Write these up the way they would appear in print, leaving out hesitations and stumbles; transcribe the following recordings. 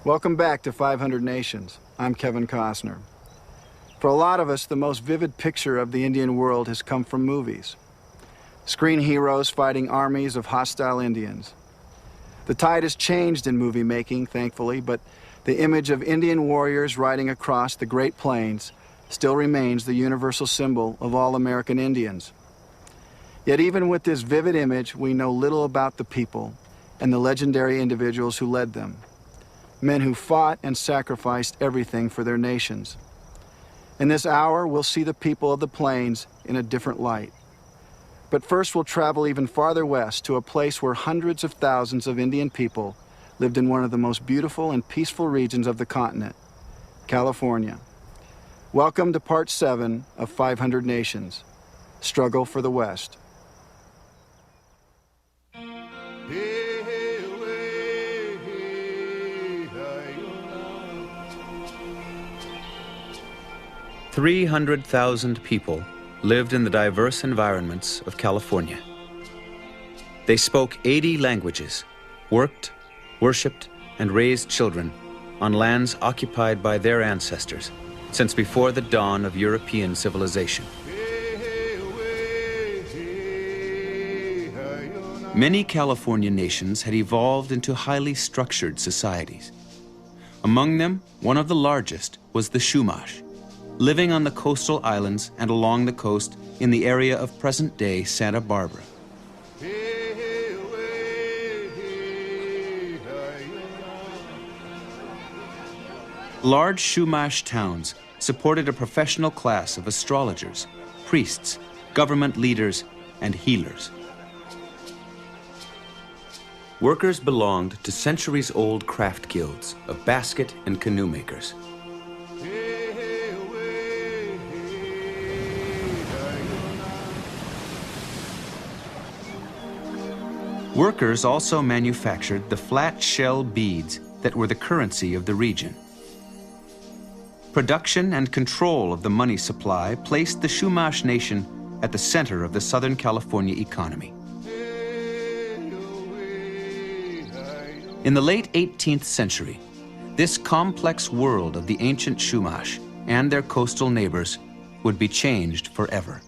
Welcome back to 500 Nations. I'm Kevin Costner. For a lot of us, the most vivid picture of the Indian world has come from movies. Screen heroes fighting armies of hostile Indians. The tide has changed in movie making, thankfully, but the image of Indian warriors riding across the Great Plains still remains the universal symbol of all American Indians. Yet even with this vivid image, we know little about the people and the legendary individuals who led them. Men who fought and sacrificed everything for their nations. In this hour, we'll see the people of the plains in a different light. But first, we'll travel even farther west to a place where hundreds of thousands of Indian people lived in one of the most beautiful and peaceful regions of the continent, California. Welcome to Part 7 of 500 Nations, Struggle for the West. 300,000 people lived in the diverse environments of California. They spoke 80 languages, worked, worshipped, and raised children on lands occupied by their ancestors since before the dawn of European civilization. Many California nations had evolved into highly structured societies. Among them, one of the largest was the Chumash, living on the coastal islands and along the coast in the area of present-day Santa Barbara. Large Chumash towns supported a professional class of astrologers, priests, government leaders, and healers. Workers belonged to centuries-old craft guilds of basket and canoe makers. Workers also manufactured the flat shell beads that were the currency of the region. Production and control of the money supply placed the Chumash nation at the center of the Southern California economy. In the late 18th century, this complex world of the ancient Chumash and their coastal neighbors would be changed forever.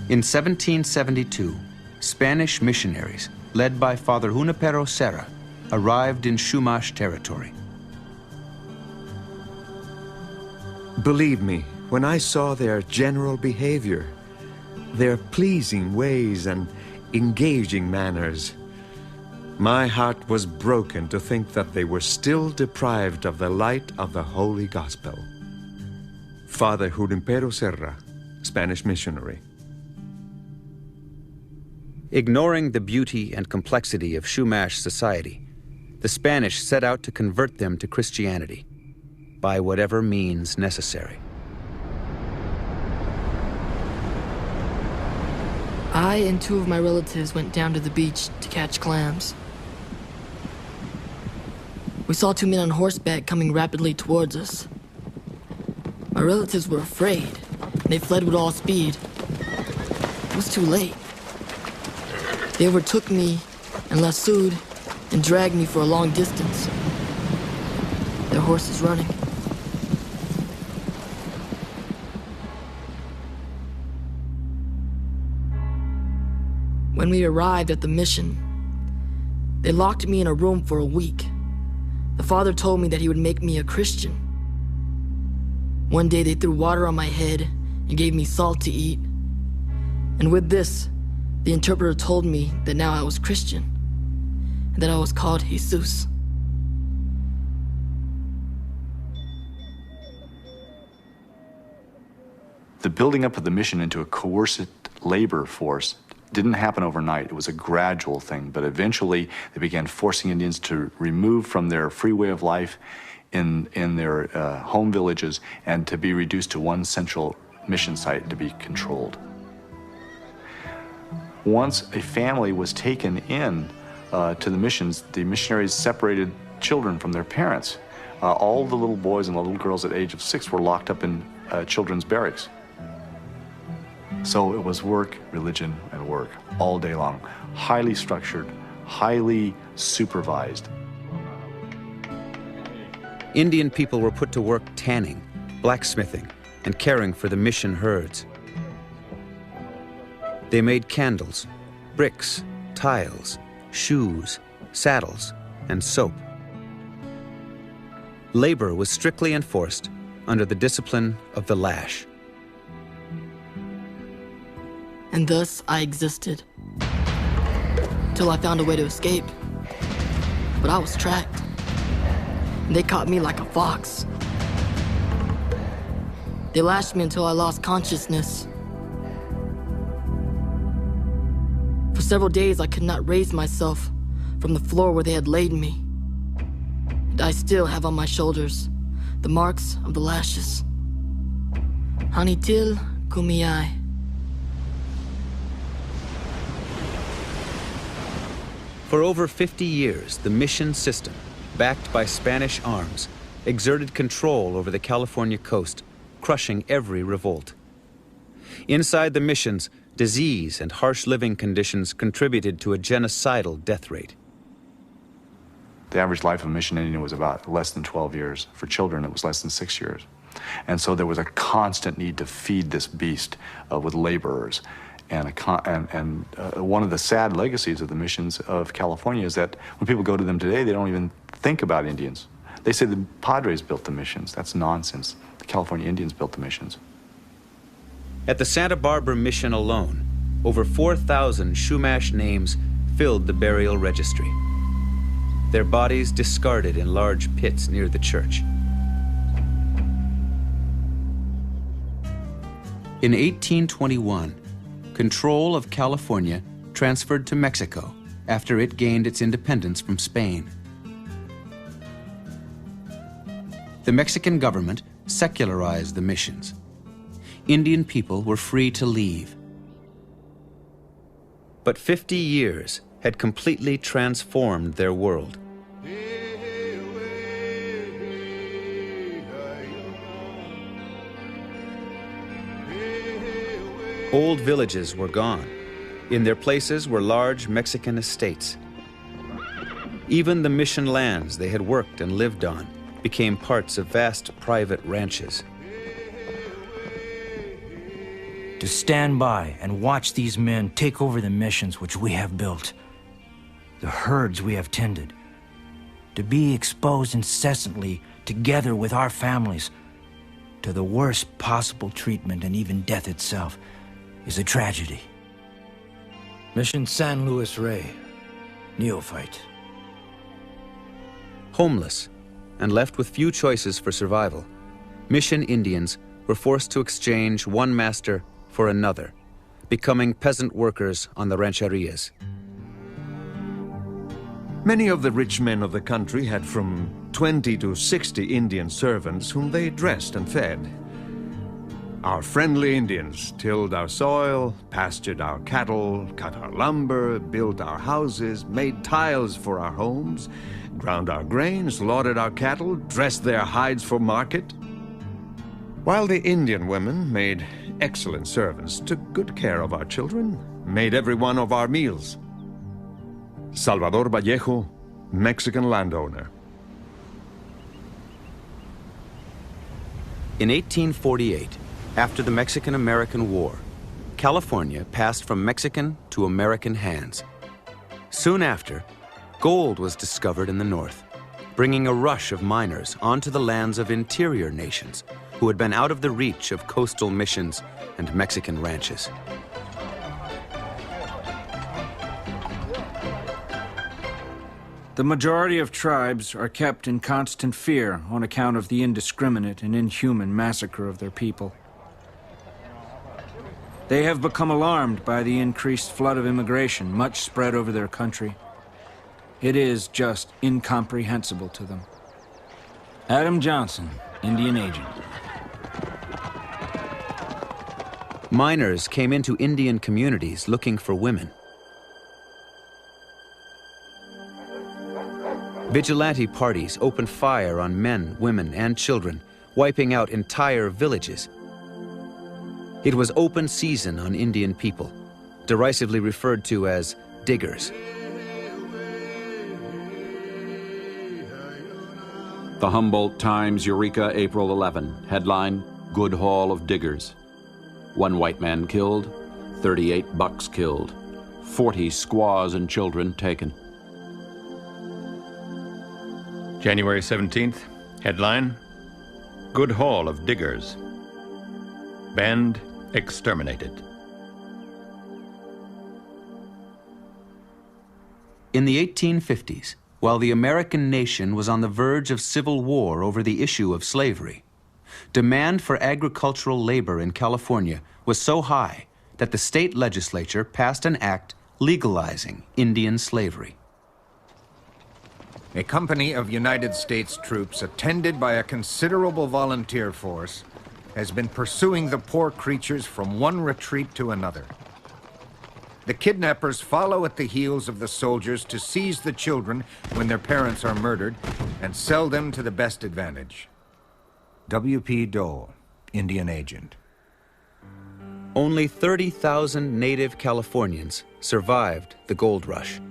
In 1772, Spanish missionaries, led by Father Junipero Serra, arrived in Chumash territory. Believe me, when I saw their general behavior, their pleasing ways and engaging manners, my heart was broken to think that they were still deprived of the light of the Holy Gospel. Father Junipero Serra, Spanish missionary. Ignoring the beauty and complexity of Chumash society, the Spanish set out to convert them to Christianity by whatever means necessary. I and two of my relatives went down to the beach to catch clams. We saw two men on horseback coming rapidly towards us. My relatives were afraid, and they fled with all speed. It was too late. They overtook me and lassoed and dragged me for a long distance, their horses running. When we arrived at the mission, they locked me in a room for a week. The father told me that he would make me a Christian. One day they threw water on my head and gave me salt to eat. And with this, the interpreter told me that now I was Christian, and that I was called Jesus. The building up of the mission into a coerced labor force didn't happen overnight. It was a gradual thing, but eventually they began forcing Indians to remove from their free way of life in their home villages and to be reduced to one central mission site to be controlled. Once a family was taken in to the missions, the missionaries separated children from their parents. All the little boys and the little girls at the age of 6 were locked up in children's barracks. So it was work, religion, and work all day long. Highly structured, highly supervised. Indian people were put to work tanning, blacksmithing, and caring for the mission herds. They made candles, bricks, tiles, shoes, saddles, and soap. Labor was strictly enforced under the discipline of the lash. And thus I existed, till I found a way to escape. But I was tracked, and they caught me like a fox. They lashed me until I lost consciousness. For several days, I could not raise myself from the floor where they had laid me. And I still have on my shoulders the marks of the lashes. Hanitil Kumiyai. For over 50 years, the mission system, backed by Spanish arms, exerted control over the California coast, crushing every revolt. Inside the missions, disease and harsh living conditions contributed to a genocidal death rate. The average life of a mission Indian was about less than 12 years. For children, it was less than 6 years. And so there was a constant need to feed this beast with laborers. And one of the sad legacies of the missions of California is that when people go to them today, they don't even think about Indians. They say the Padres built the missions. That's nonsense. The California Indians built the missions. At the Santa Barbara mission alone, over 4,000 Chumash names filled the burial registry. Their bodies discarded in large pits near the church. In 1821, control of California transferred to Mexico after it gained its independence from Spain. The Mexican government secularized the missions. Indian people were free to leave. But 50 years had completely transformed their world. Old villages were gone. In their places were large Mexican estates. Even the mission lands they had worked and lived on became parts of vast private ranches. To stand by and watch these men take over the missions which we have built, the herds we have tended, to be exposed incessantly together with our families to the worst possible treatment and even death itself is a tragedy. Mission San Luis Rey, neophyte. Homeless and left with few choices for survival, mission Indians were forced to exchange one master for another, becoming peasant workers on the rancherias. Many of the rich men of the country had from 20 to 60 Indian servants whom they dressed and fed. Our friendly Indians tilled our soil, pastured our cattle, cut our lumber, built our houses, made tiles for our homes, ground our grain, slaughtered our cattle, dressed their hides for market. While the Indian women made excellent servants, took good care of our children, made every one of our meals. Salvador Vallejo, Mexican landowner. In 1848, after the Mexican-American War, California passed from Mexican to American hands. Soon after, gold was discovered in the north, bringing a rush of miners onto the lands of interior nations who had been out of the reach of coastal missions and Mexican ranches. The majority of tribes are kept in constant fear on account of the indiscriminate and inhuman massacre of their people. They have become alarmed by the increased flood of immigration, much spread over their country. It is just incomprehensible to them. Adam Johnson, Indian agent. Miners came into Indian communities looking for women. Vigilante parties opened fire on men, women, and children, wiping out entire villages. It was open season on Indian people, derisively referred to as diggers. The Humboldt Times, Eureka, April 11. Headline, Good Haul of Diggers. 1 white man killed, 38 bucks killed, 40 squaws and children taken. January 17th. Headline, Good Haul of Diggers. Band exterminated. In the 1850s, while the American nation was on the verge of civil war over the issue of slavery, demand for agricultural labor in California was so high that the state legislature passed an act legalizing Indian slavery. A company of United States troops, attended by a considerable volunteer force, has been pursuing the poor creatures from one retreat to another. The kidnappers follow at the heels of the soldiers to seize the children when their parents are murdered and sell them to the best advantage. W.P. Dole, Indian Agent. Only 30,000 native Californians survived the gold rush.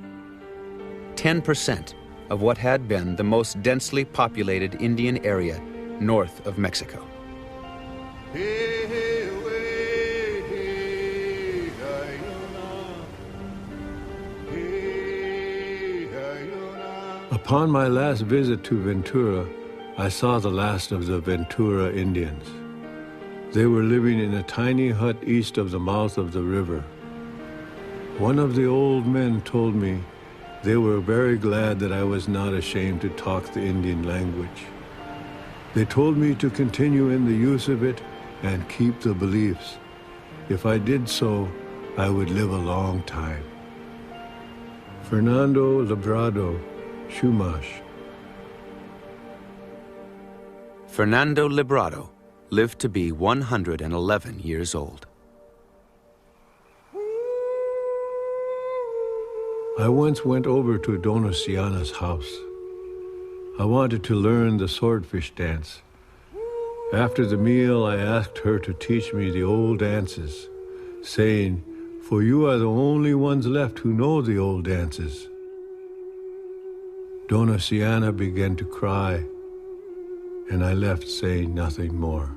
10% of what had been the most densely populated Indian area north of Mexico. Upon my last visit to Ventura, I saw the last of the Ventura Indians. They were living in a tiny hut east of the mouth of the river. One of the old men told me they were very glad that I was not ashamed to talk the Indian language. They told me to continue in the use of it and keep the beliefs. If I did so, I would live a long time. Fernando Librado, Chumash. Fernando Librado lived to be 111 years old. I once went over to Dona Siana's house. I wanted to learn the swordfish dance. After the meal, I asked her to teach me the old dances, saying, "For you are the only ones left who know the old dances." Dona Siana began to cry, and I left saying nothing more.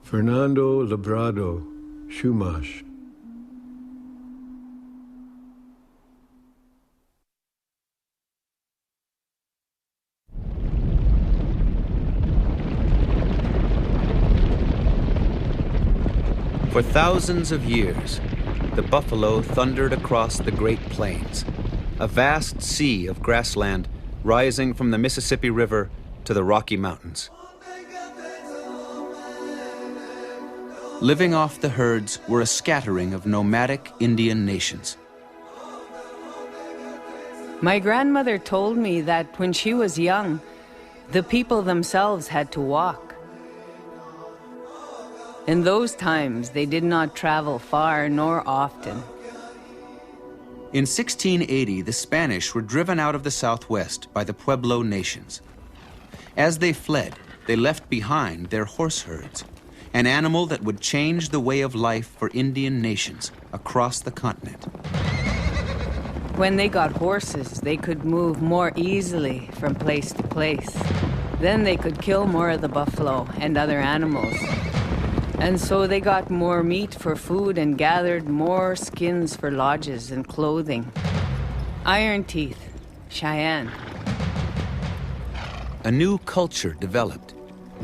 Fernando Librado, Chumash. For thousands of years, the buffalo thundered across the Great Plains, a vast sea of grassland rising from the Mississippi River to the Rocky Mountains. Living off the herds were a scattering of nomadic Indian nations. My grandmother told me that when she was young, the people themselves had to walk. In those times, they did not travel far nor often. In 1680, the Spanish were driven out of the Southwest by the Pueblo nations. As they fled, they left behind their horse herds, an animal that would change the way of life for Indian nations across the continent. When they got horses, they could move more easily from place to place. Then they could kill more of the buffalo and other animals. And so they got more meat for food and gathered more skins for lodges and clothing. Iron Teeth, Cheyenne. A new culture developed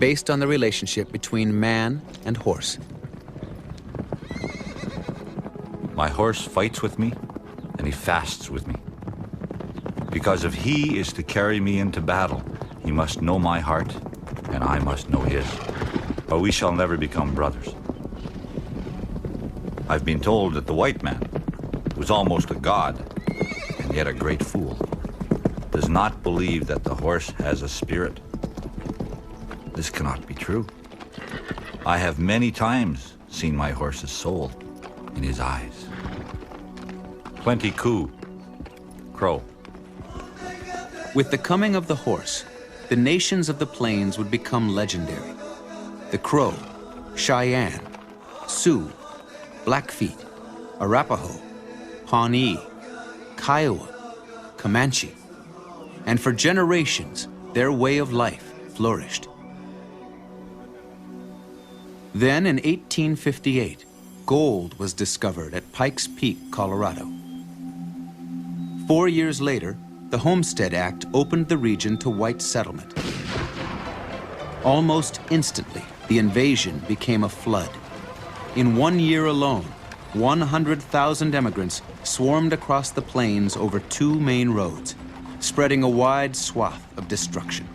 based on the relationship between man and horse. My horse fights with me, and he fasts with me. Because if he is to carry me into battle, he must know my heart, and I must know his. Or we shall never become brothers. I've been told that the white man, who is almost a god, and yet a great fool, does not believe that the horse has a spirit. This cannot be true. I have many times seen my horse's soul in his eyes. Plenty Coup, Crow. With the coming of the horse, the nations of the plains would become legendary. The Crow, Cheyenne, Sioux, Blackfeet, Arapaho, Pawnee, Kiowa, Comanche. And for generations, their way of life flourished. Then in 1858, gold was discovered at Pikes Peak, Colorado. 4 years later, the Homestead Act opened the region to white settlement. Almost instantly, the invasion became a flood. In 1 year alone, 100,000 immigrants swarmed across the plains over 2 main roads, spreading a wide swath of destruction.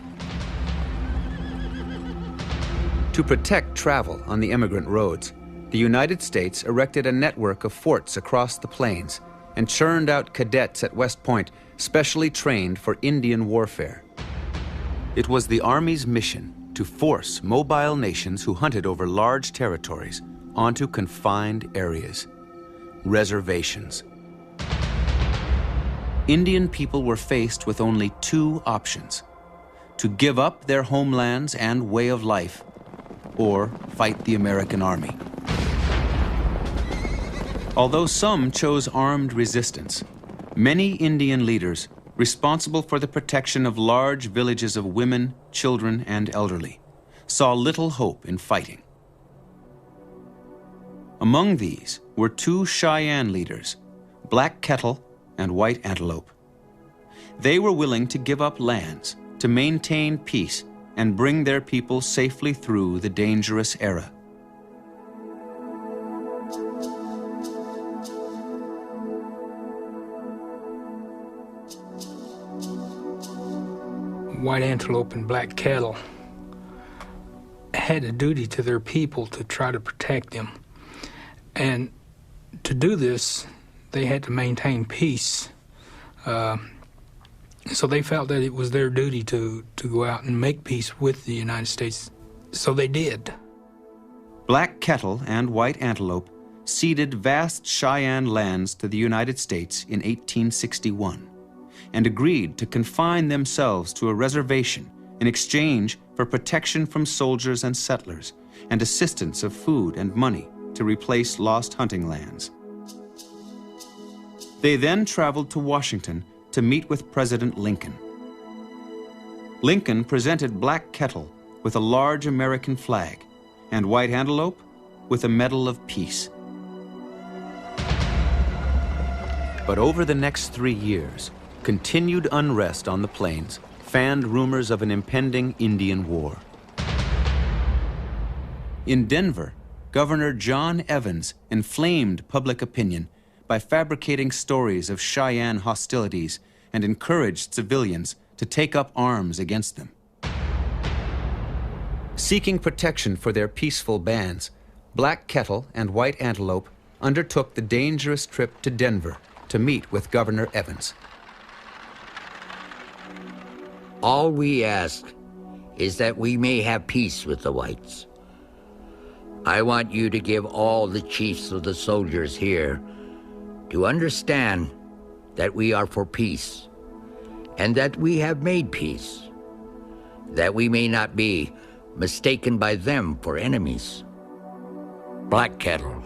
To protect travel on the immigrant roads, the United States erected a network of forts across the plains and churned out cadets at West Point specially trained for Indian warfare. It was the Army's mission to force mobile nations who hunted over large territories onto confined areas, reservations. Indian people were faced with only 2 options: to give up their homelands and way of life, or fight the American army. Although some chose armed resistance, many Indian leaders responsible for the protection of large villages of women, children, and elderly saw little hope in fighting. Among these were 2 Cheyenne leaders, Black Kettle and White Antelope. They were willing to give up lands to maintain peace and bring their people safely through the dangerous era. White Antelope and Black Kettle had a duty to their people to try to protect them. And to do this, they had to maintain peace. So they felt that it was their duty to go out and make peace with the United States. So they did. Black Kettle and White Antelope ceded vast Cheyenne lands to the United States in 1861 and agreed to confine themselves to a reservation in exchange for protection from soldiers and settlers and assistance of food and money to replace lost hunting lands. They then traveled to Washington to meet with President Lincoln. Lincoln presented Black Kettle with a large American flag and White Antelope with a Medal of Peace. But over the next 3 years, continued unrest on the plains fanned rumors of an impending Indian war. In Denver, Governor John Evans inflamed public opinion by fabricating stories of Cheyenne hostilities and encouraged civilians to take up arms against them. Seeking protection for their peaceful bands, Black Kettle and White Antelope undertook the dangerous trip to Denver to meet with Governor Evans. All we ask is that we may have peace with the whites. I want you to give all the chiefs of the soldiers here to understand that we are for peace, and that we have made peace, that we may not be mistaken by them for enemies. Black Kettle,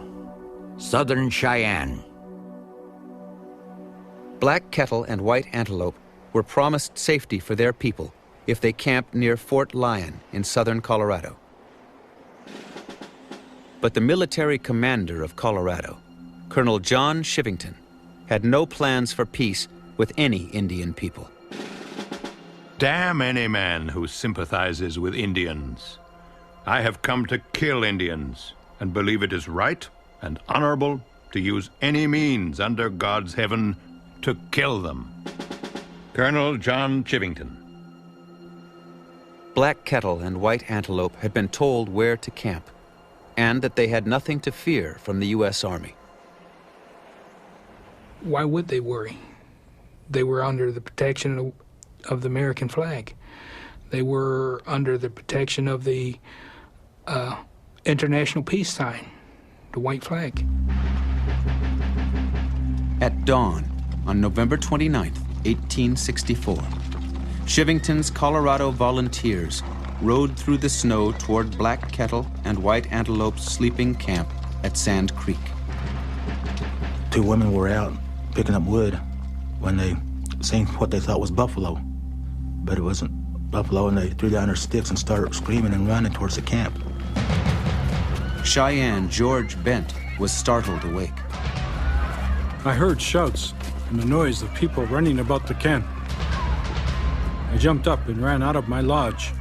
Southern Cheyenne. Black Kettle and White Antelope were promised safety for their people if they camped near Fort Lyon in southern Colorado. But the military commander of Colorado, Colonel John Chivington, had no plans for peace with any Indian people. Damn any man who sympathizes with Indians. I have come to kill Indians and believe it is right and honorable to use any means under God's heaven to kill them. Colonel John Chivington. Black Kettle and White Antelope had been told where to camp and that they had nothing to fear from the U.S. Army. Why would they worry? They were under the protection of the American flag. They were under the protection of the international peace sign, the white flag. At dawn on November 29th, 1864, Chivington's Colorado volunteers rode through the snow toward Black Kettle and White Antelope's sleeping camp at Sand Creek. 2 women were out picking up wood when they seen what they thought was buffalo, but it wasn't buffalo, and they threw down their sticks and started screaming and running towards the camp. Cheyenne George Bent was startled awake. I heard shouts and the noise of people running about the camp. I jumped up and ran out of my lodge.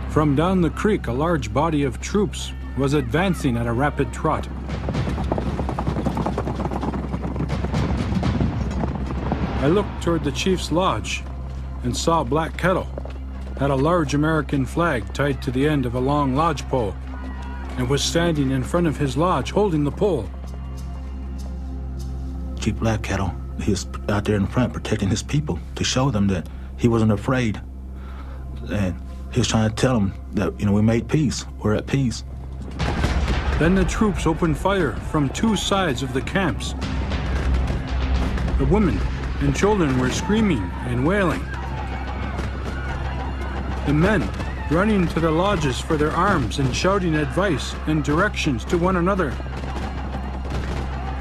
From down the creek, a large body of troops was advancing at a rapid trot. I looked toward the chief's lodge and saw Black Kettle had a large American flag tied to the end of a long lodge pole and was standing in front of his lodge holding the pole. Chief Black Kettle, he was out there in front protecting his people to show them that he wasn't afraid. And he was trying to tell them that, we made peace, we're at peace. Then the troops opened fire from two sides of the camps. The women and children were screaming and wailing. The men running to the lodges for their arms and shouting advice and directions to one another.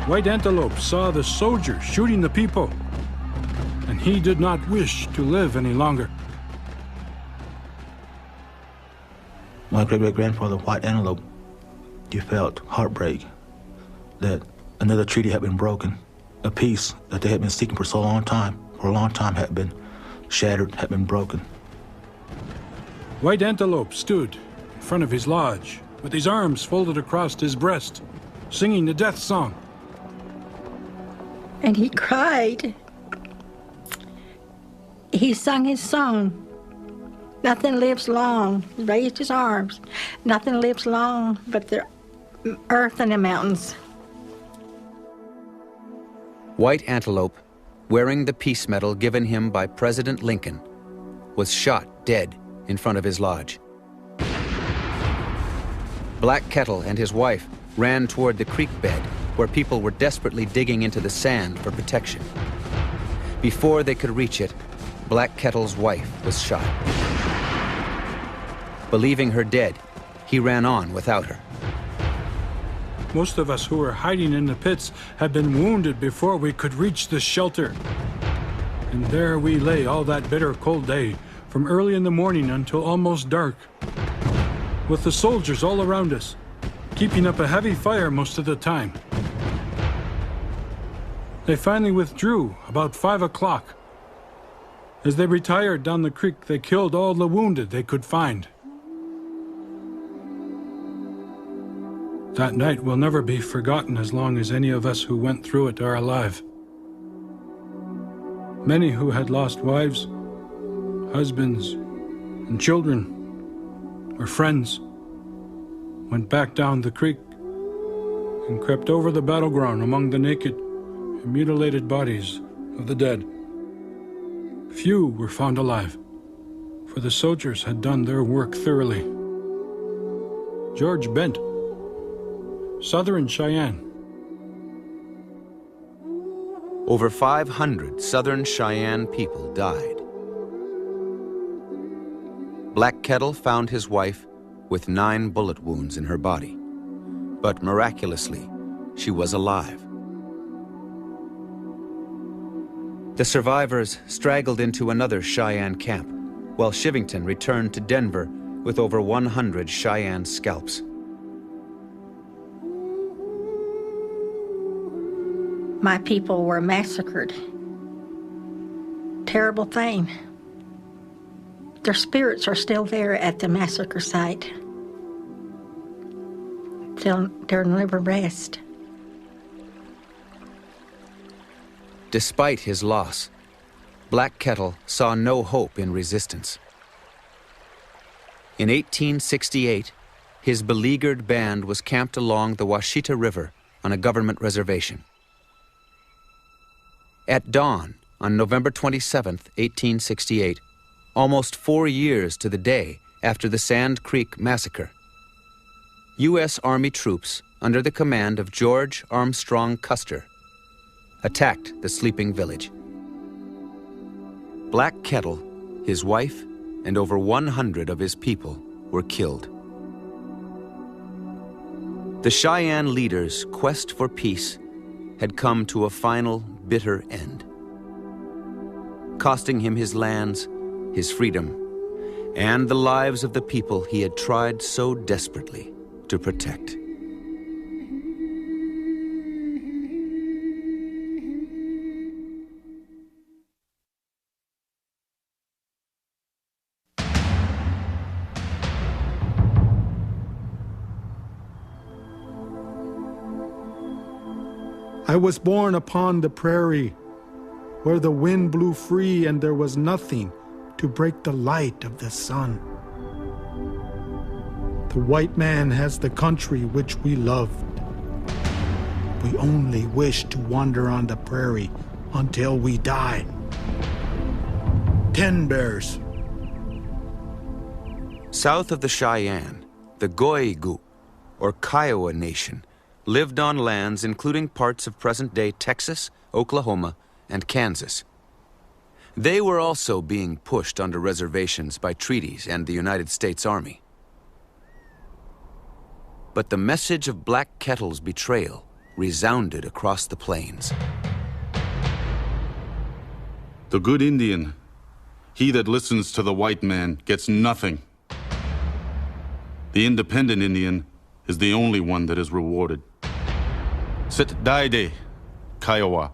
White Antelope saw the soldiers shooting the people, and he did not wish to live any longer. My great-great-grandfather, White Antelope, he felt heartbreak that another treaty had been broken. A peace that they had been seeking for a long time had been shattered, had been broken. White Antelope stood in front of his lodge with his arms folded across his breast, singing the death song. And he cried. He sung his song. Nothing lives long. He raised his arms. Nothing lives long but the earth and the mountains. White Antelope, wearing the peace medal given him by President Lincoln, was shot dead in front of his lodge. Black Kettle and his wife ran toward the creek bed where people were desperately digging into the sand for protection. Before they could reach it, Black Kettle's wife was shot. Believing her dead, he ran on without her. Most of us who were hiding in the pits had been wounded before we could reach the shelter. And there we lay all that bitter cold day, from early in the morning until almost dark, with the soldiers all around us, keeping up a heavy fire most of the time. They finally withdrew about 5 o'clock. As they retired down the creek, they killed all the wounded they could find. That night will never be forgotten as long as any of us who went through it are alive. Many who had lost wives, husbands, and children, or friends, went back down the creek and crept over the battleground among the naked and mutilated bodies of the dead. Few were found alive, for the soldiers had done their work thoroughly. George Bent, Southern Cheyenne. Over 500 Southern Cheyenne people died. Black Kettle found his wife with 9 bullet wounds in her body, but miraculously, she was alive. The survivors straggled into another Cheyenne camp, while Shivington returned to Denver with over 100 Cheyenne scalps. My people were massacred. Terrible thing. Their spirits are still there at the massacre site. They'll never rest. Despite his loss, Black Kettle saw no hope in resistance. In 1868, his beleaguered band was camped along the Washita River on a government reservation. At dawn on November 27, 1868, almost 4 years to the day after the Sand Creek Massacre, U.S. Army troops under the command of George Armstrong Custer attacked the sleeping village. Black Kettle, his wife, and over 100 of his people were killed. The Cheyenne leader's quest for peace had come to a final bitter end, costing him his lands his freedom, and the lives of the people he had tried so desperately to protect. I was born upon the prairie, where the wind blew free and there was nothing to break the light of the sun. The white man has the country which we loved. We only wish to wander on the prairie until we die. 10 bears. South of the Cheyenne, the Goigu, or Kiowa Nation, lived on lands including parts of present-day Texas, Oklahoma, and Kansas. They were also being pushed onto reservations by treaties and the United States Army. But the message of Black Kettle's betrayal resounded across the plains. The good Indian, he that listens to the white man, gets nothing. The independent Indian is the only one that is rewarded. Sit daide, Kiowa.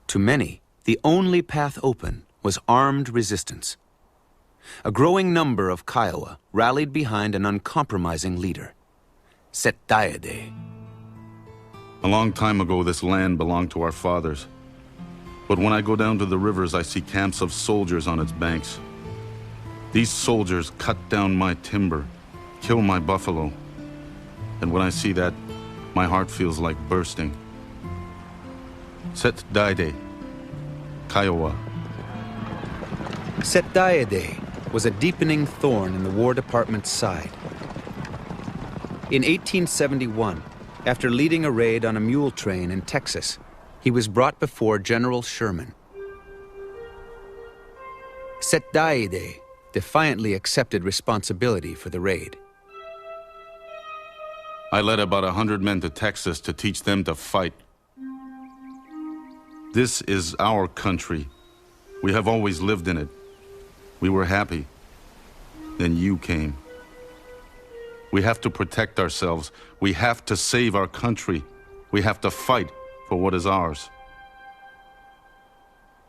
To many, the only path open was armed resistance. A growing number of Kiowa rallied behind an uncompromising leader, Set Daide. A long time ago, this land belonged to our fathers. But when I go down to the rivers, I see camps of soldiers on its banks. These soldiers cut down my timber, kill my buffalo. And when I see that, my heart feels like bursting. Set Daide, Kiowa. Set Daide was a deepening thorn in the War Department's side. In 1871, after leading a raid on a mule train in Texas, he was brought before General Sherman. Set Daide defiantly accepted responsibility for the raid. I led about 100 men to Texas to teach them to fight. This is our country. We have always lived in it. We were happy. Then you came. We have to protect ourselves. We have to save our country. We have to fight for what is ours.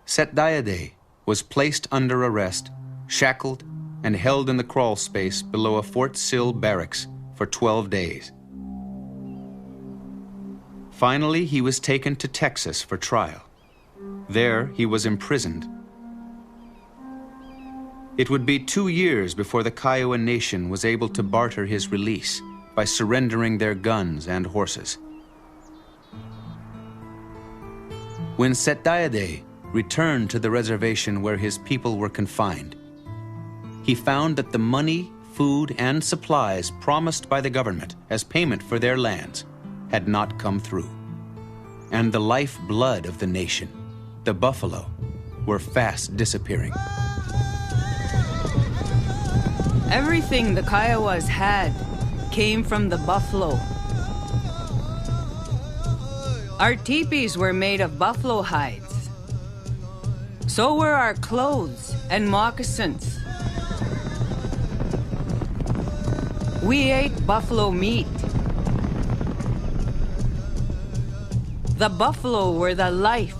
Set Daide was placed under arrest, shackled, and held in the crawl space below a Fort Sill barracks for 12 days. Finally, he was taken to Texas for trial. There, he was imprisoned. It would be 2 years before the Kiowa Nation was able to barter his release by surrendering their guns and horses. When Set Daide returned to the reservation where his people were confined, he found that the money, food, and supplies promised by the government as payment for their lands had not come through. And the lifeblood of the nation, the buffalo, were fast disappearing. Everything the Kiowas had came from the buffalo. Our teepees were made of buffalo hides. So were our clothes and moccasins. We ate buffalo meat. The buffalo were the life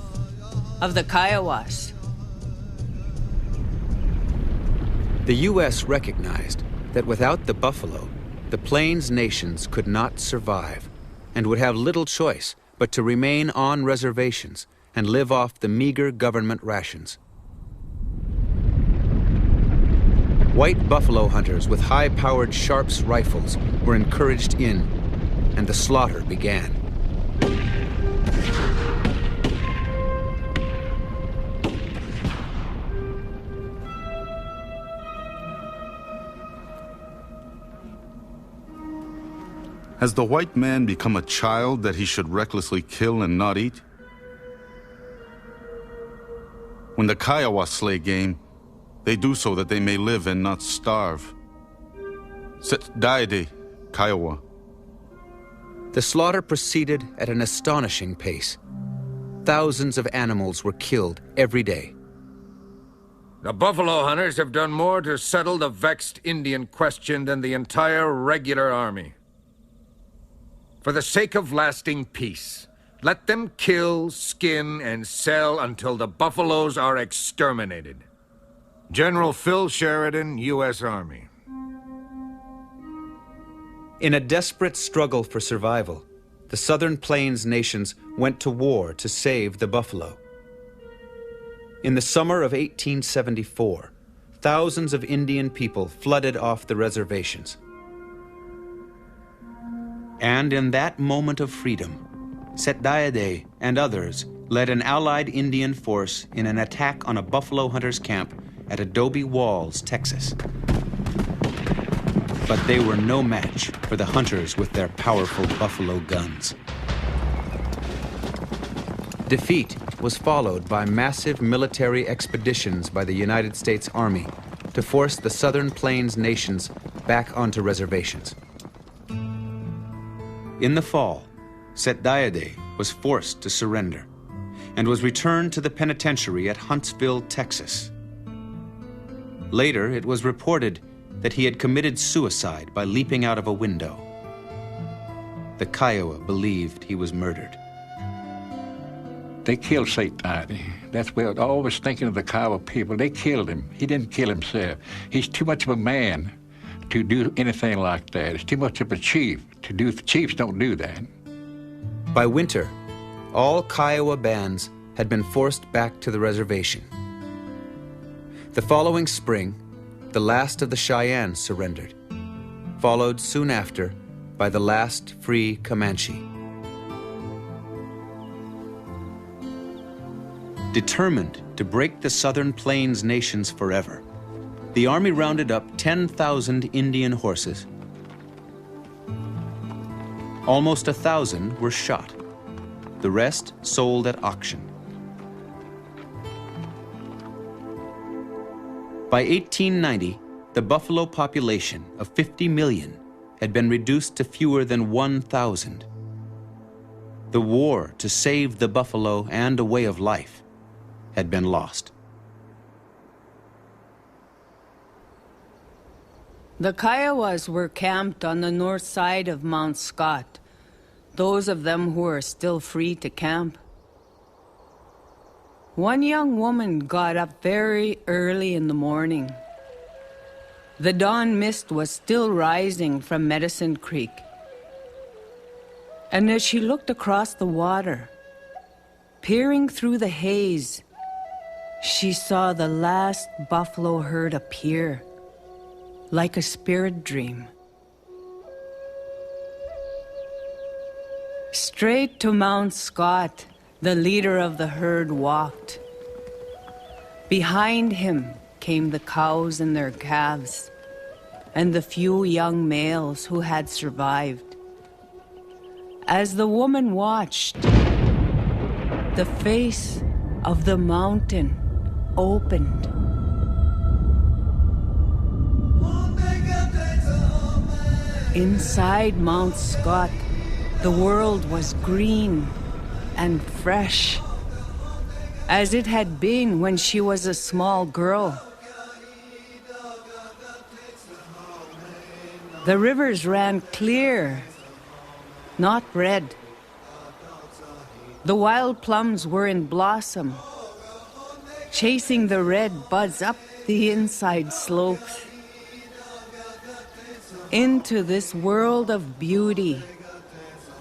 of the Kiowas. The U.S. recognized that without the buffalo, the Plains nations could not survive and would have little choice but to remain on reservations and live off the meager government rations. White buffalo hunters with high-powered Sharps rifles were encouraged in, and the slaughter began. Has the white man become a child that he should recklessly kill and not eat? When the Kiowa slay game, they do so that they may live and not starve. Set Daide, Kiowa. The slaughter proceeded at an astonishing pace. Thousands of animals were killed every day. The buffalo hunters have done more to settle the vexed Indian question than the entire regular army. For the sake of lasting peace, let them kill, skin, and sell until the buffaloes are exterminated. General Phil Sheridan, U.S. Army. In a desperate struggle for survival, the Southern Plains nations went to war to save the buffalo. In the summer of 1874, thousands of Indian people flooded off the reservations. And in that moment of freedom, Set Dayade and others led an allied Indian force in an attack on a buffalo hunters' camp at Adobe Walls, Texas. But they were no match for the hunters with their powerful buffalo guns. Defeat was followed by massive military expeditions by the United States Army to force the Southern Plains nations back onto reservations. In the fall, Set Dayade was forced to surrender and was returned to the penitentiary at Huntsville, Texas. Later, it was reported that he had committed suicide by leaping out of a window. The Kiowa believed he was murdered. They killed Set Dayade. That's what I was always thinking of the Kiowa people. They killed him. He didn't kill himself. He's too much of a man to do anything like that. It's too much of a chief to do. Chiefs don't do that. By winter, all Kiowa bands had been forced back to the reservation. The following spring, the last of the Cheyenne surrendered, followed soon after by the last free Comanche. Determined to break the Southern Plains nations forever, the Army rounded up 10,000 Indian horses. Almost 1,000 were shot. The rest sold at auction. By 1890, the buffalo population of 50 million had been reduced to fewer than 1,000. The war to save the buffalo and a way of life had been lost. The Kiowas were camped on the north side of Mount Scott, those of them who were still free to camp. One young woman got up very early in the morning. The dawn mist was still rising from Medicine Creek. And as she looked across the water, peering through the haze, she saw the last buffalo herd appear, like a spirit dream. Straight to Mount Scott, the leader of the herd walked. Behind him came the cows and their calves, and the few young males who had survived. As the woman watched, the face of the mountain opened. Inside Mount Scott, the world was green and fresh, as it had been when she was a small girl. The rivers ran clear, not red. The wild plums were in blossom, chasing the red buds up the inside slopes. Into this world of beauty,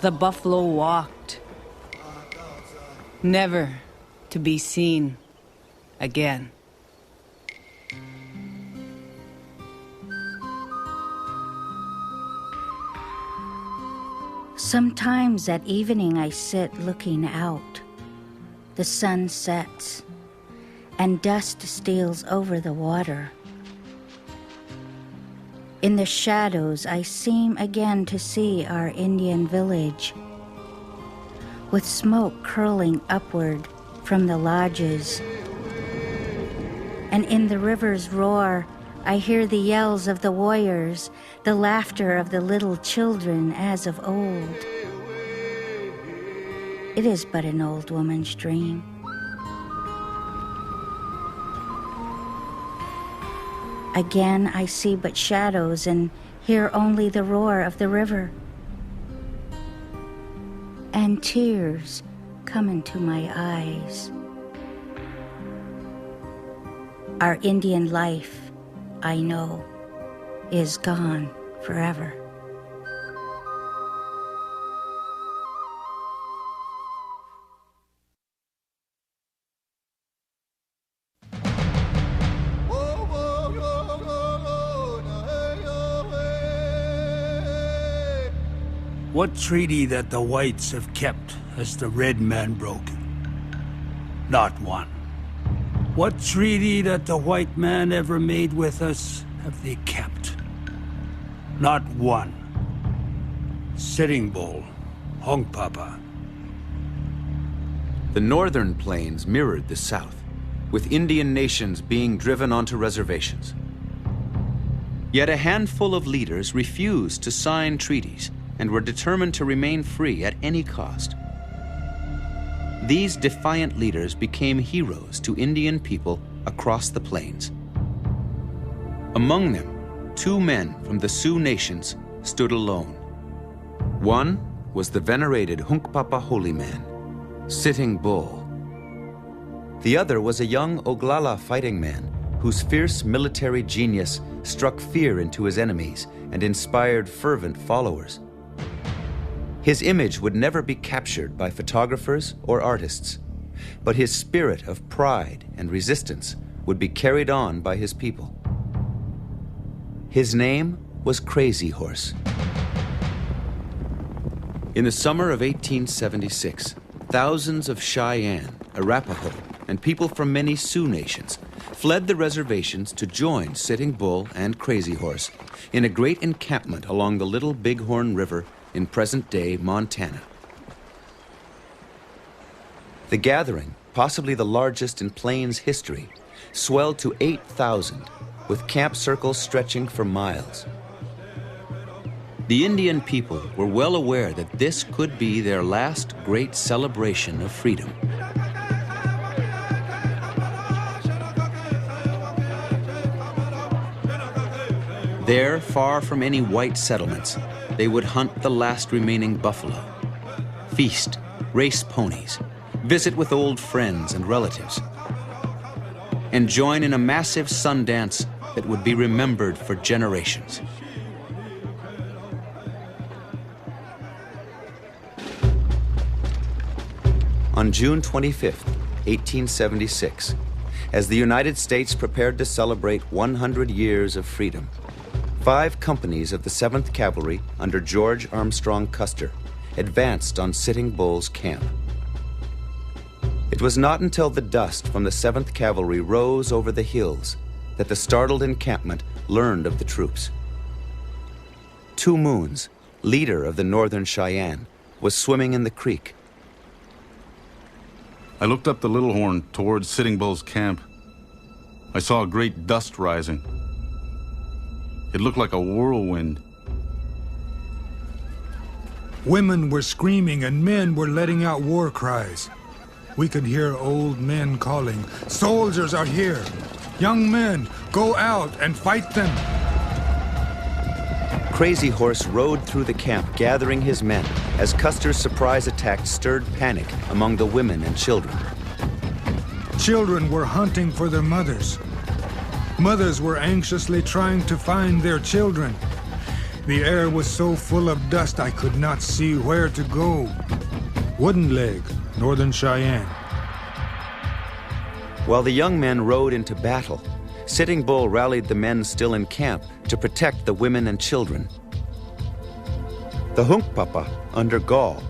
the buffalo walked, never to be seen again. Sometimes at evening I sit looking out. The sun sets, and dust steals over the water. In the shadows, I seem again to see our Indian village, with smoke curling upward from the lodges. And in the river's roar, I hear the yells of the warriors, the laughter of the little children as of old. It is but an old woman's dream. Again I see but shadows and hear only the roar of the river. And tears come into my eyes. Our Indian life, I know, is gone forever. What treaty that the whites have kept has the red man broken? Not one. What treaty that the white man ever made with us have they kept? Not one. Sitting Bull, Hunkpapa. The northern plains mirrored the south, with Indian nations being driven onto reservations. Yet a handful of leaders refused to sign treaties and were determined to remain free at any cost. These defiant leaders became heroes to Indian people across the plains. Among them, 2 men from the Sioux nations stood alone. One was the venerated Hunkpapa holy man, Sitting Bull. The other was a young Oglala fighting man whose fierce military genius struck fear into his enemies and inspired fervent followers. His image would never be captured by photographers or artists, but his spirit of pride and resistance would be carried on by his people. His name was Crazy Horse. In the summer of 1876, thousands of Cheyenne, Arapaho, and people from many Sioux nations fled the reservations to join Sitting Bull and Crazy Horse in a great encampment along the Little Bighorn River in present-day Montana. The gathering, possibly the largest in Plains history, swelled to 8,000, with camp circles stretching for miles. The Indian people were well aware that this could be their last great celebration of freedom. There, far from any white settlements, they would hunt the last remaining buffalo, feast, race ponies, visit with old friends and relatives, and join in a massive sun dance that would be remembered for generations. On June 25, 1876, as the United States prepared to celebrate 100 years of freedom, 5 companies of the 7th Cavalry under George Armstrong Custer advanced on Sitting Bull's camp. It was not until the dust from the 7th Cavalry rose over the hills that the startled encampment learned of the troops. 2 Moons, leader of the Northern Cheyenne, was swimming in the creek. I looked up the Little Horn towards Sitting Bull's camp. I saw a great dust rising. It looked like a whirlwind. Women were screaming and men were letting out war cries. We could hear old men calling, "Soldiers are here! Young men, go out and fight them!" Crazy Horse rode through the camp, gathering his men, as Custer's surprise attack stirred panic among the women and children. Children were hunting for their mothers. Mothers were anxiously trying to find their children. The air was so full of dust I could not see where to go. Wooden Leg, Northern Cheyenne. While the young men rode into battle, Sitting Bull rallied the men still in camp to protect the women and children. The Hunkpapa under Gall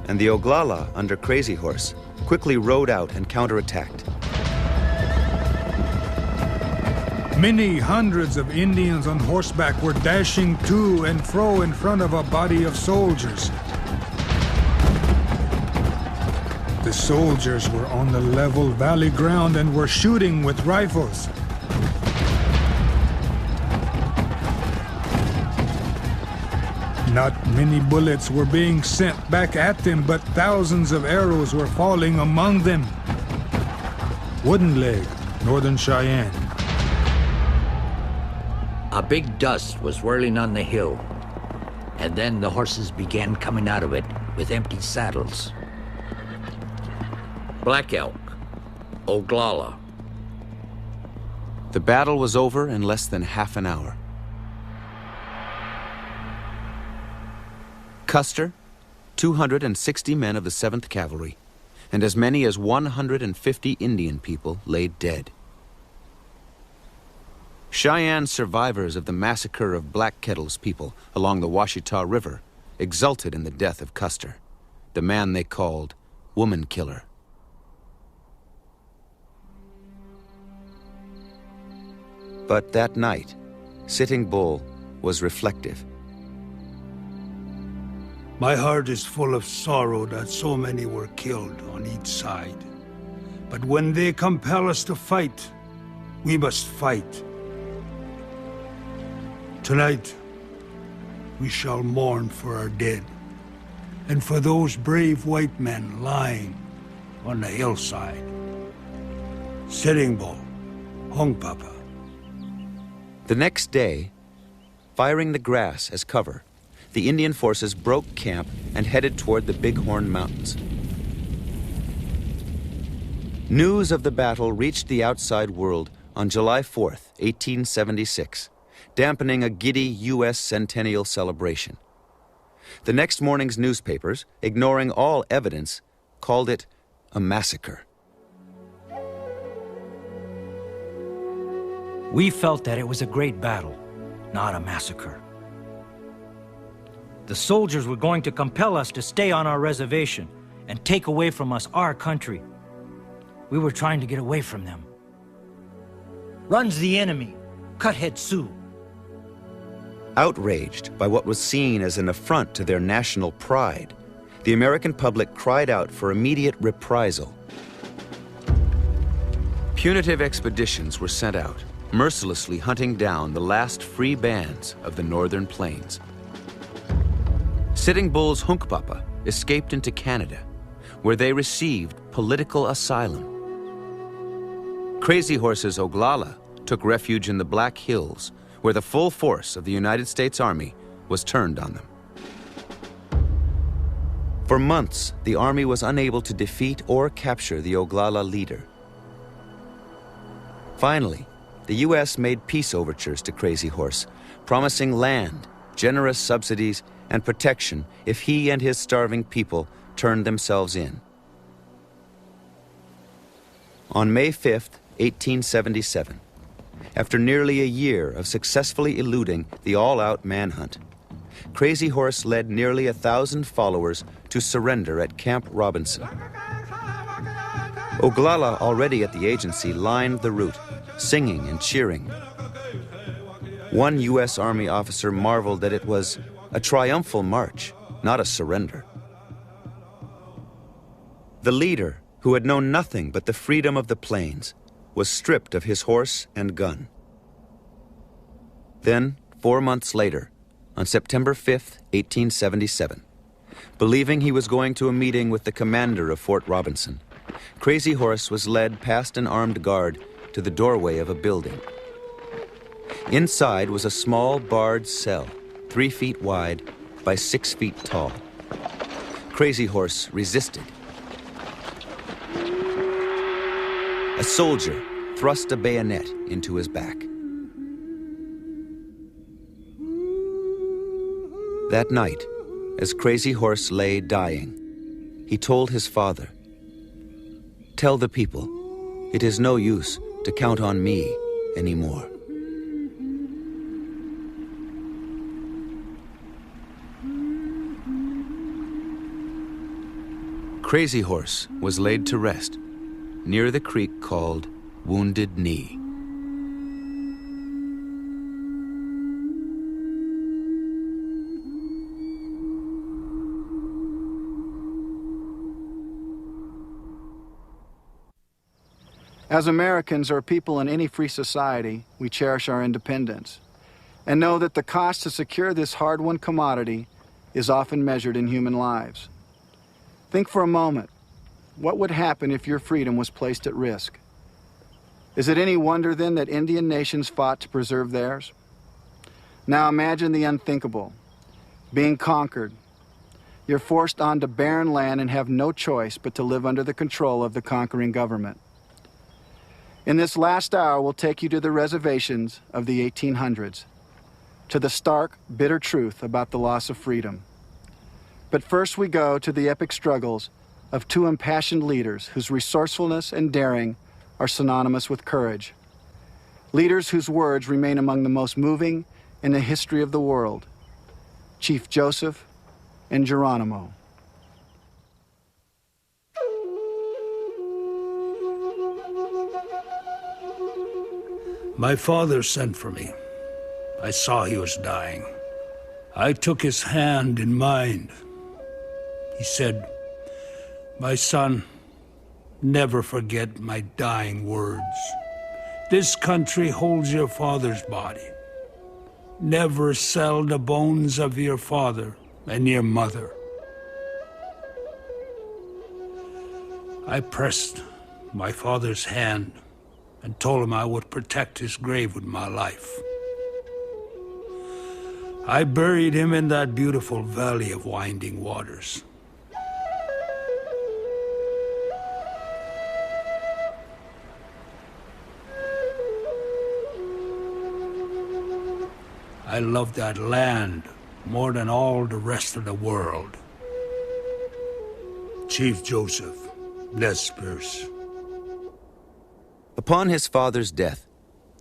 and the Oglala under Crazy Horse quickly rode out and counterattacked. Many hundreds of Indians on horseback were dashing to and fro in front of a body of soldiers. The soldiers were on the level valley ground and were shooting with rifles. Not many bullets were being sent back at them, but thousands of arrows were falling among them. Wooden Leg, Northern Cheyenne. A big dust was whirling on the hill, and then the horses began coming out of it with empty saddles. Black Elk, Oglala. The battle was over in less than half an hour. Custer, 260 men of the 7th Cavalry, and as many as 150 Indian people lay dead. Cheyenne survivors of the massacre of Black Kettle's people along the Washita River exulted in the death of Custer, the man they called Woman Killer. But that night, Sitting Bull was reflective. My heart is full of sorrow that so many were killed on each side. But when they compel us to fight, we must fight. Tonight, we shall mourn for our dead, and for those brave white men lying on the hillside. Sitting Bull, Hunkpapa. The next day, firing the grass as cover, the Indian forces broke camp and headed toward the Bighorn Mountains. News of the battle reached the outside world on July 4th, 1876, dampening a giddy U.S. centennial celebration. The next morning's newspapers, ignoring all evidence, called it a massacre. We felt that it was a great battle, not a massacre. The soldiers were going to compel us to stay on our reservation and take away from us our country. We were trying to get away from them. Runs the enemy, Cuthead Sioux. Outraged by what was seen as an affront to their national pride, the American public cried out for immediate reprisal. Punitive expeditions were sent out, mercilessly hunting down the last free bands of the northern plains. Sitting Bull's Hunkpapa escaped into Canada, where they received political asylum. Crazy Horse's Oglala took refuge in the Black Hills, where the full force of the United States Army was turned on them. For months, the Army was unable to defeat or capture the Oglala leader. Finally, the U.S. made peace overtures to Crazy Horse, promising land, generous subsidies, and protection if he and his starving people turned themselves in. On May 5th, 1877, after nearly a year of successfully eluding the all-out manhunt, Crazy Horse led nearly 1,000 followers to surrender at Camp Robinson. Oglala, already at the agency, lined the route, singing and cheering. One U.S. Army officer marveled that it was a triumphal march, not a surrender. The leader, who had known nothing but the freedom of the plains, was stripped of his horse and gun. Then, 4 months later, on September 5th, 1877, believing he was going to a meeting with the commander of Fort Robinson, Crazy Horse was led past an armed guard to the doorway of a building. Inside was a small barred cell, 3 feet wide by 6 feet tall. Crazy Horse resisted. A soldier thrust a bayonet into his back. That night, as Crazy Horse lay dying, he told his father, "Tell the people, it is no use to count on me anymore." Crazy Horse was laid to rest near the creek called Wounded Knee. As Americans or people in any free society, we cherish our independence and know that the cost to secure this hard-won commodity is often measured in human lives. Think for a moment, what would happen if your freedom was placed at risk? Is it any wonder then that Indian nations fought to preserve theirs? Now imagine the unthinkable. Being conquered. You're forced onto barren land and have no choice but to live under the control of the conquering government. In this last hour, we'll take you to the reservations of the 1800s, to the stark, bitter truth about the loss of freedom. But first we go to the epic struggles of two impassioned leaders whose resourcefulness and daring are synonymous with courage. Leaders whose words remain among the most moving in the history of the world. Chief Joseph and Geronimo. My father sent for me. I saw he was dying. I took his hand in mine. He said, "My son, never forget my dying words. This country holds your father's body. Never sell the bones of your father and your mother." I pressed my father's hand and told him I would protect his grave with my life. I buried him in that beautiful valley of winding waters. I love that land more than all the rest of the world. Chief Joseph, Nez Perce. Upon his father's death,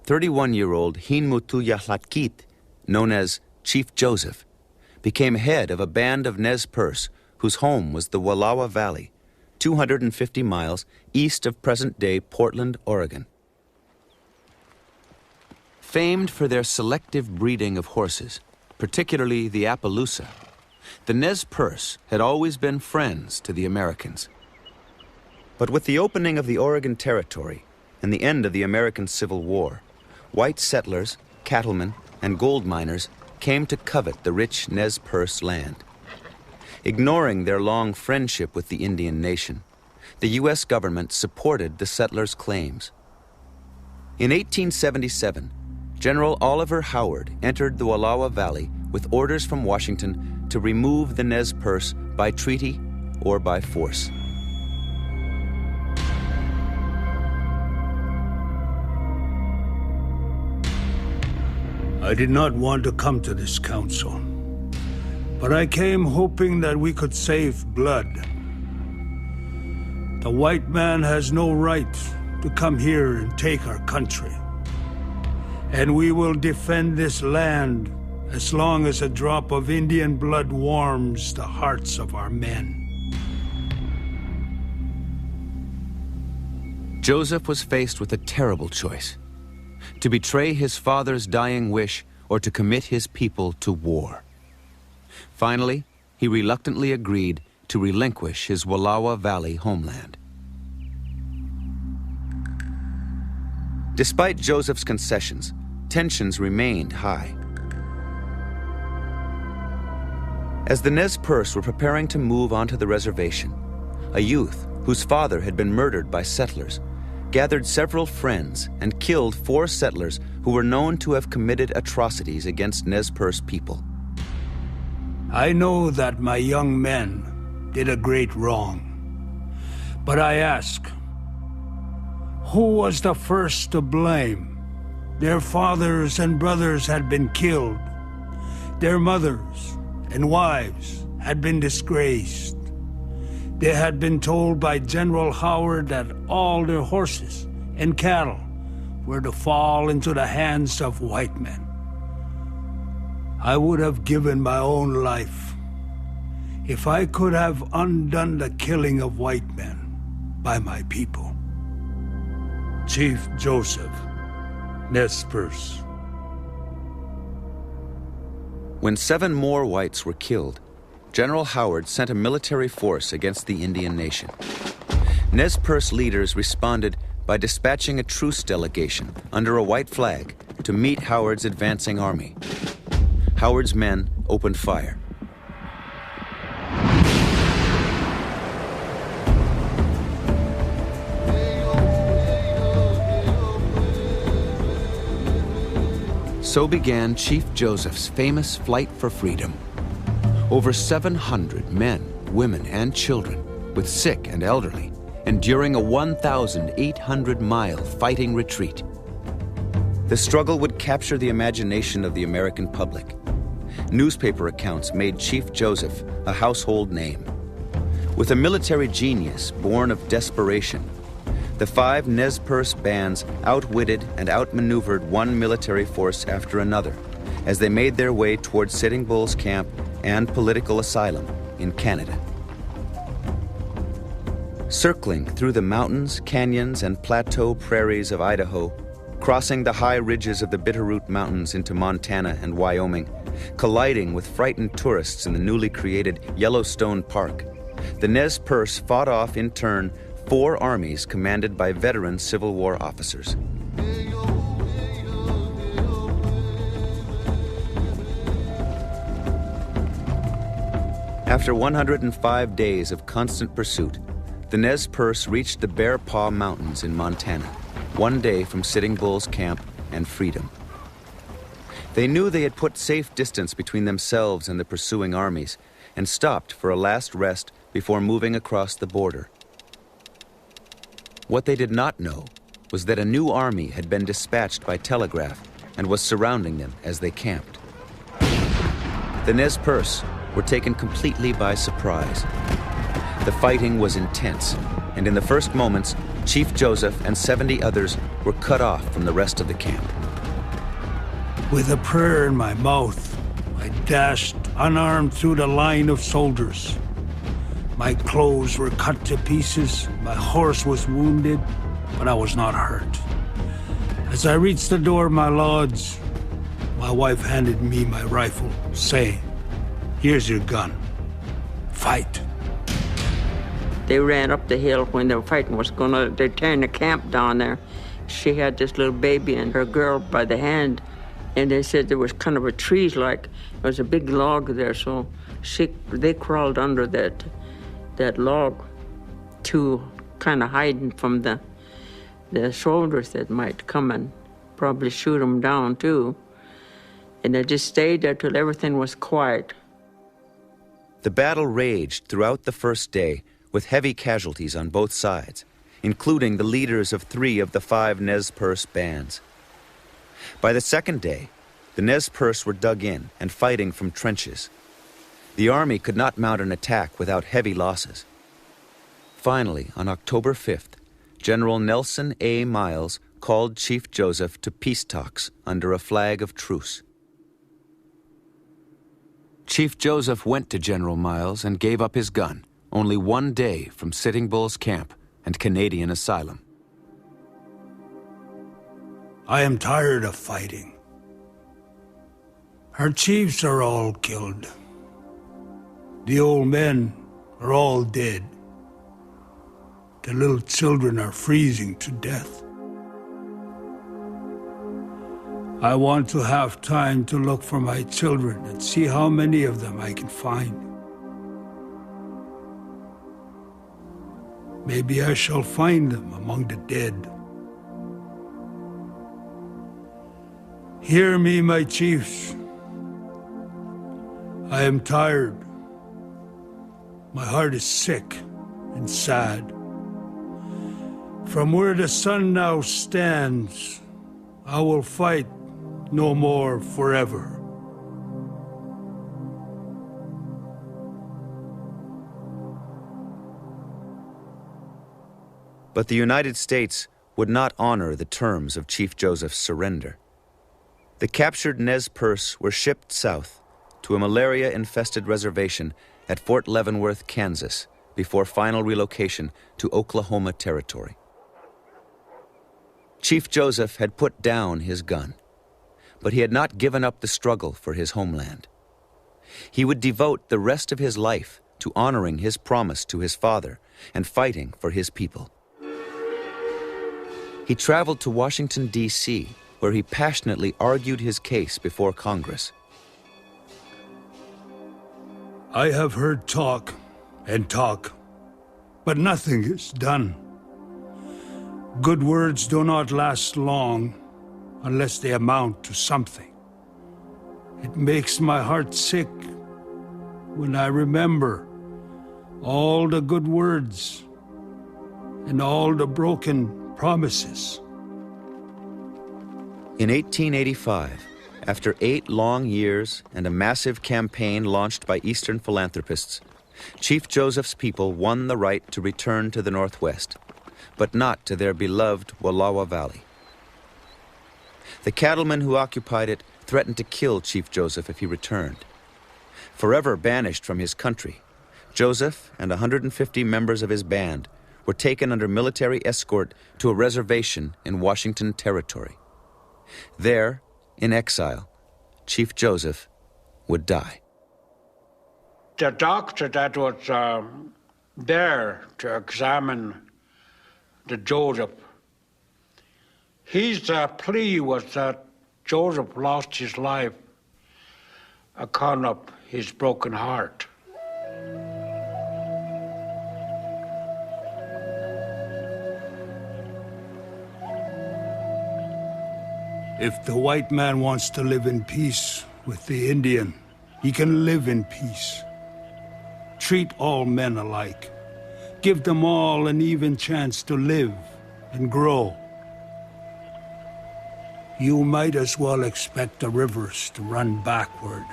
31-year-old Hinmutuyahlatquit, known as Chief Joseph, became head of a band of Nez Perce whose home was the Wallowa Valley, 250 miles east of present-day Portland, Oregon. Famed for their selective breeding of horses, particularly the Appaloosa, the Nez Perce had always been friends to the Americans. But with the opening of the Oregon Territory and the end of the American Civil War, white settlers, cattlemen, and gold miners came to covet the rich Nez Perce land. Ignoring their long friendship with the Indian nation, the U.S. government supported the settlers' claims. In 1877, General Oliver Howard entered the Wallowa Valley with orders from Washington to remove the Nez Perce by treaty or by force. I did not want to come to this council, but I came hoping that we could save blood. The white man has no right to come here and take our country. And we will defend this land as long as a drop of Indian blood warms the hearts of our men. Joseph was faced with a terrible choice: to betray his father's dying wish or to commit his people to war. Finally, he reluctantly agreed to relinquish his Wallowa Valley homeland. Despite Joseph's concessions, tensions remained high. As the Nez Perce were preparing to move onto the reservation, a youth whose father had been murdered by settlers gathered several friends and killed 4 settlers who were known to have committed atrocities against Nez Perce people. I know that my young men did a great wrong, but I ask, who was the first to blame? Their fathers and brothers had been killed. Their mothers and wives had been disgraced. They had been told by General Howard that all their horses and cattle were to fall into the hands of white men. I would have given my own life if I could have undone the killing of white men by my people. Chief Joseph, Nez Perce. When 7 more whites were killed, General Howard sent a military force against the Indian nation. Nez Perce leaders responded by dispatching a truce delegation under a white flag to meet Howard's advancing army. Howard's men opened fire. So began Chief Joseph's famous flight for freedom. Over 700 men, women, and children, with sick and elderly, enduring a 1,800-mile fighting retreat. The struggle would capture the imagination of the American public. Newspaper accounts made Chief Joseph a household name. With a military genius born of desperation, the 5 Nez Perce bands outwitted and outmaneuvered one military force after another as they made their way towards Sitting Bull's camp and political asylum in Canada. Circling through the mountains, canyons, and plateau prairies of Idaho, crossing the high ridges of the Bitterroot Mountains into Montana and Wyoming, colliding with frightened tourists in the newly created Yellowstone Park, the Nez Perce fought off in turn 4 armies commanded by veteran Civil War officers. After 105 days of constant pursuit, the Nez Perce reached the Bear Paw Mountains in Montana, 1 day from Sitting Bull's camp and freedom. They knew they had put safe distance between themselves and the pursuing armies and stopped for a last rest before moving across the border. What they did not know was that a new army had been dispatched by telegraph and was surrounding them as they camped. The Nez Perce were taken completely by surprise. The fighting was intense, and in the first moments, Chief Joseph and 70 others were cut off from the rest of the camp. With a prayer in my mouth, I dashed unarmed through the line of soldiers. My clothes were cut to pieces, my horse was wounded, but I was not hurt. As I reached the door of my lodge, my wife handed me my rifle, saying, "Here's your gun. Fight." They ran up the hill when the fighting was they're tearing the camp down there. She had this little baby and her girl by the hand, and they said there was kind of a tree, like there was a big log there, so they crawled under that log to kind of hiding from the soldiers that might come and probably shoot them down too. And they just stayed there till everything was quiet. The battle raged throughout the first day with heavy casualties on both sides, including the leaders of 3 of the 5 Nez Perce bands. By the second day, the Nez Perce were dug in and fighting from trenches. The army could not mount an attack without heavy losses. Finally, on October 5th, General Nelson A. Miles called Chief Joseph to peace talks under a flag of truce. Chief Joseph went to General Miles and gave up his gun, only 1 day from Sitting Bull's camp and Canadian asylum. I am tired of fighting. Our chiefs are all killed. The old men are all dead. The little children are freezing to death. I want to have time to look for my children and see how many of them I can find. Maybe I shall find them among the dead. Hear me, my chiefs. I am tired. My heart is sick and sad. From where the sun now stands, I will fight no more forever. But the United States would not honor the terms of Chief Joseph's surrender. The captured Nez Perce were shipped south to a malaria-infested reservation at Fort Leavenworth, Kansas, before final relocation to Oklahoma Territory. Chief Joseph had put down his gun, but he had not given up the struggle for his homeland. He would devote the rest of his life to honoring his promise to his father and fighting for his people. He traveled to Washington, D.C., where he passionately argued his case before Congress. I have heard talk and talk, but nothing is done. Good words do not last long unless they amount to something. It makes my heart sick when I remember all the good words and all the broken promises. In 1885, after 8 long years and a massive campaign launched by Eastern philanthropists, Chief Joseph's people won the right to return to the Northwest, but not to their beloved Wallowa Valley. The cattlemen who occupied it threatened to kill Chief Joseph if he returned. Forever banished from his country, Joseph and 150 members of his band were taken under military escort to a reservation in Washington Territory. There, in exile, Chief Joseph would die. The doctor that was there to examine the Joseph, his plea was that Joseph lost his life account of his broken heart. If the white man wants to live in peace with the Indian, he can live in peace. Treat all men alike. Give them all an even chance to live and grow. You might as well expect the rivers to run backward,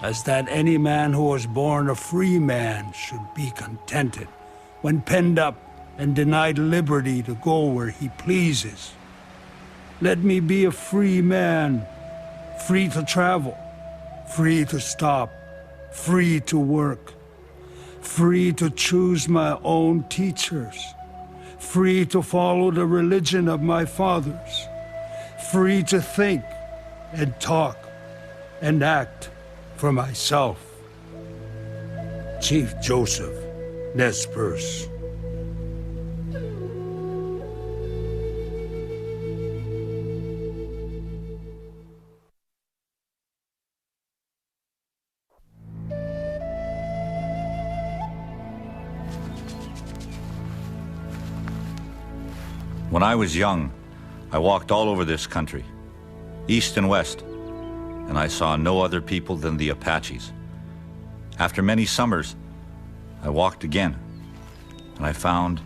as that any man who was born a free man should be contented when penned up and denied liberty to go where he pleases. Let me be a free man, free to travel, free to stop, free to work, free to choose my own teachers, free to follow the religion of my fathers, free to think and talk and act for myself. Chief Joseph Nez Perce. When I was young, I walked all over this country, east and west, and I saw no other people than the Apaches. After many summers, I walked again, and I found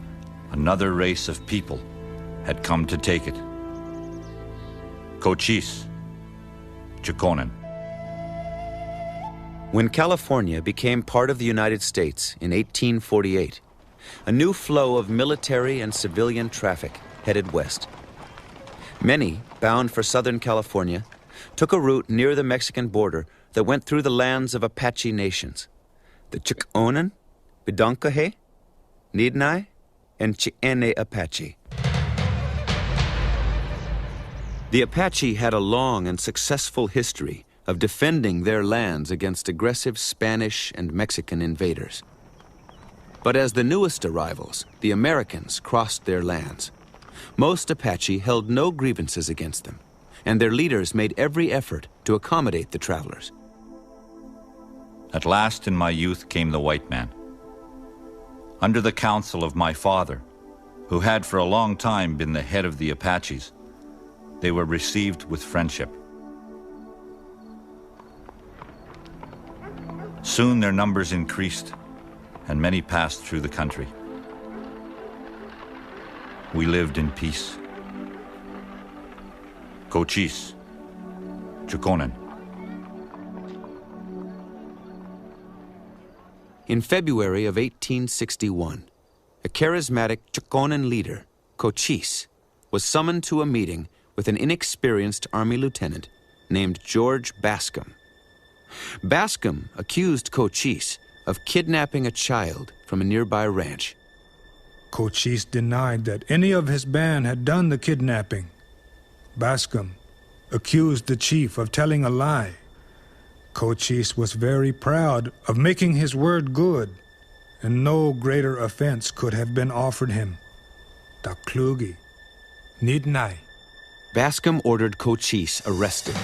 another race of people had come to take it. Cochise, Chukonen. When California became part of the United States in 1848, a new flow of military and civilian traffic headed west. Many, bound for Southern California, took a route near the Mexican border that went through the lands of Apache nations, the Chukonen, Bidonkahe, Nidnai, and Cheyenne Apache. The Apache had a long and successful history of defending their lands against aggressive Spanish and Mexican invaders. But as the newest arrivals, the Americans, crossed their lands, most Apache held no grievances against them, and their leaders made every effort to accommodate the travelers. At last in my youth came the white man. Under the counsel of my father, who had for a long time been the head of the Apaches, they were received with friendship. Soon their numbers increased, and many passed through the country. We lived in peace. Cochise, Chukonen. In February of 1861, a charismatic Chukonen leader, Cochise, was summoned to a meeting with an inexperienced Army lieutenant named George Bascom. Bascom accused Cochise of kidnapping a child from a nearby ranch. Cochise denied that any of his band had done the kidnapping. Bascom accused the chief of telling a lie. Cochise was very proud of making his word good, and no greater offense could have been offered him. Taklugi, Nidnai. Bascom ordered Cochise arrested,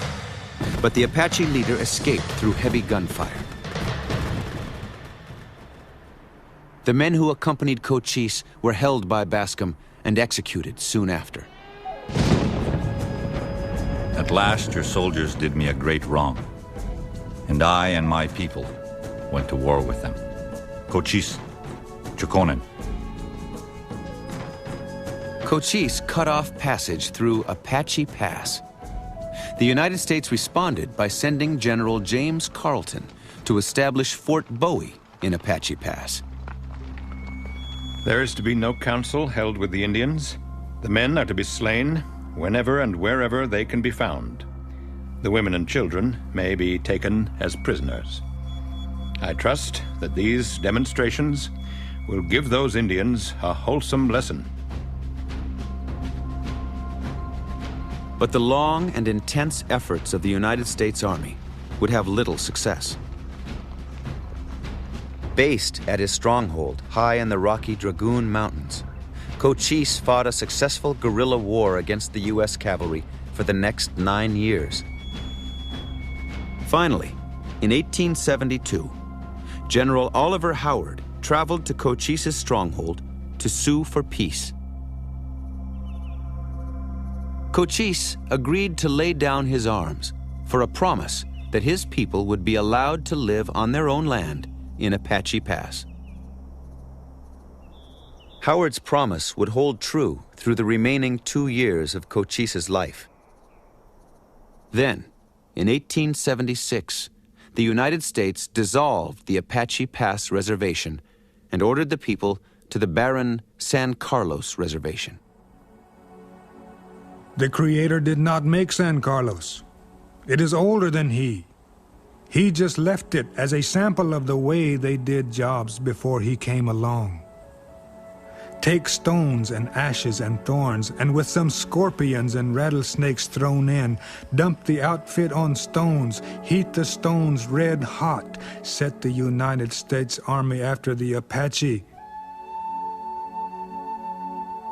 but the Apache leader escaped through heavy gunfire. The men who accompanied Cochise were held by Bascom and executed soon after. At last your soldiers did me a great wrong. And I and my people went to war with them. Cochise, Chokonen. Cochise cut off passage through Apache Pass. The United States responded by sending General James Carleton to establish Fort Bowie in Apache Pass. There is to be no council held with the Indians. The men are to be slain whenever and wherever they can be found. The women and children may be taken as prisoners. I trust that these demonstrations will give those Indians a wholesome lesson. But the long and intense efforts of the United States Army would have little success. Based at his stronghold high in the Rocky Dragoon Mountains, Cochise fought a successful guerrilla war against the U.S. cavalry for the next 9 years. Finally, in 1872, General Oliver Howard traveled to Cochise's stronghold to sue for peace. Cochise agreed to lay down his arms for a promise that his people would be allowed to live on their own land in Apache Pass. Howard's promise would hold true through the remaining 2 years of Cochise's life. Then, in 1876, the United States dissolved the Apache Pass Reservation and ordered the people to the barren San Carlos Reservation. The Creator did not make San Carlos. It is older than He. He just left it as a sample of the way they did jobs before He came along. Take stones and ashes and thorns, and with some scorpions and rattlesnakes thrown in, dump the outfit on stones, heat the stones red hot, set the United States Army after the Apache,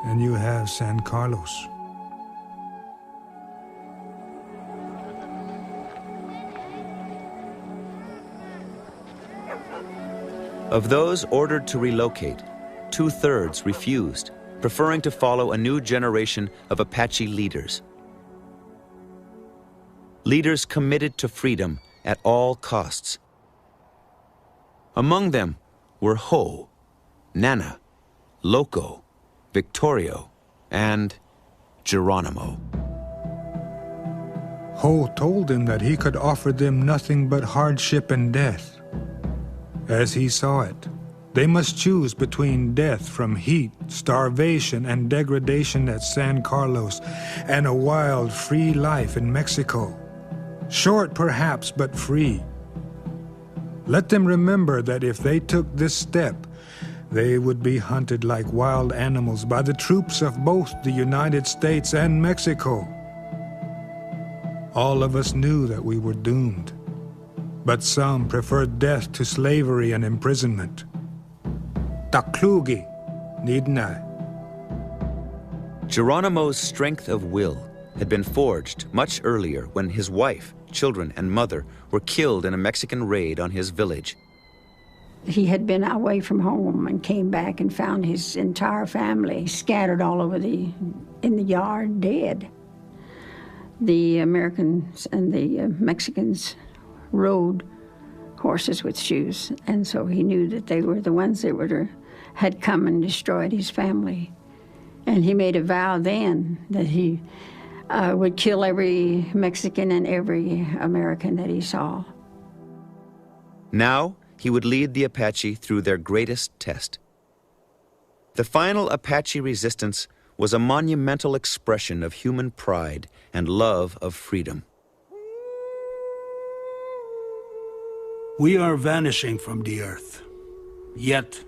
and you have San Carlos. Of those ordered to relocate, 2/3 refused, preferring to follow a new generation of Apache leaders. Leaders committed to freedom at all costs. Among them were Ho, Nana, Loco, Victorio, and Geronimo. Ho told them that he could offer them nothing but hardship and death. As he saw it, they must choose between death from heat, starvation, and degradation at San Carlos and a wild, free life in Mexico. Short perhaps, but free. Let them remember that if they took this step, they would be hunted like wild animals by the troops of both the United States and Mexico. All of us knew that we were doomed, but some preferred death to slavery and imprisonment. Taklugi, Nidna. Geronimo's strength of will had been forged much earlier when his wife, children, and mother were killed in a Mexican raid on his village. He had been away from home and came back and found his entire family scattered all over in the yard, dead. The Americans and the Mexicans rode horses with shoes, and so he knew that they were the ones that had come and destroyed his family. And he made a vow then that he would kill every Mexican and every American that he saw. Now he would lead the Apache through their greatest test. The final Apache resistance was a monumental expression of human pride and love of freedom. We are vanishing from the earth. Yet,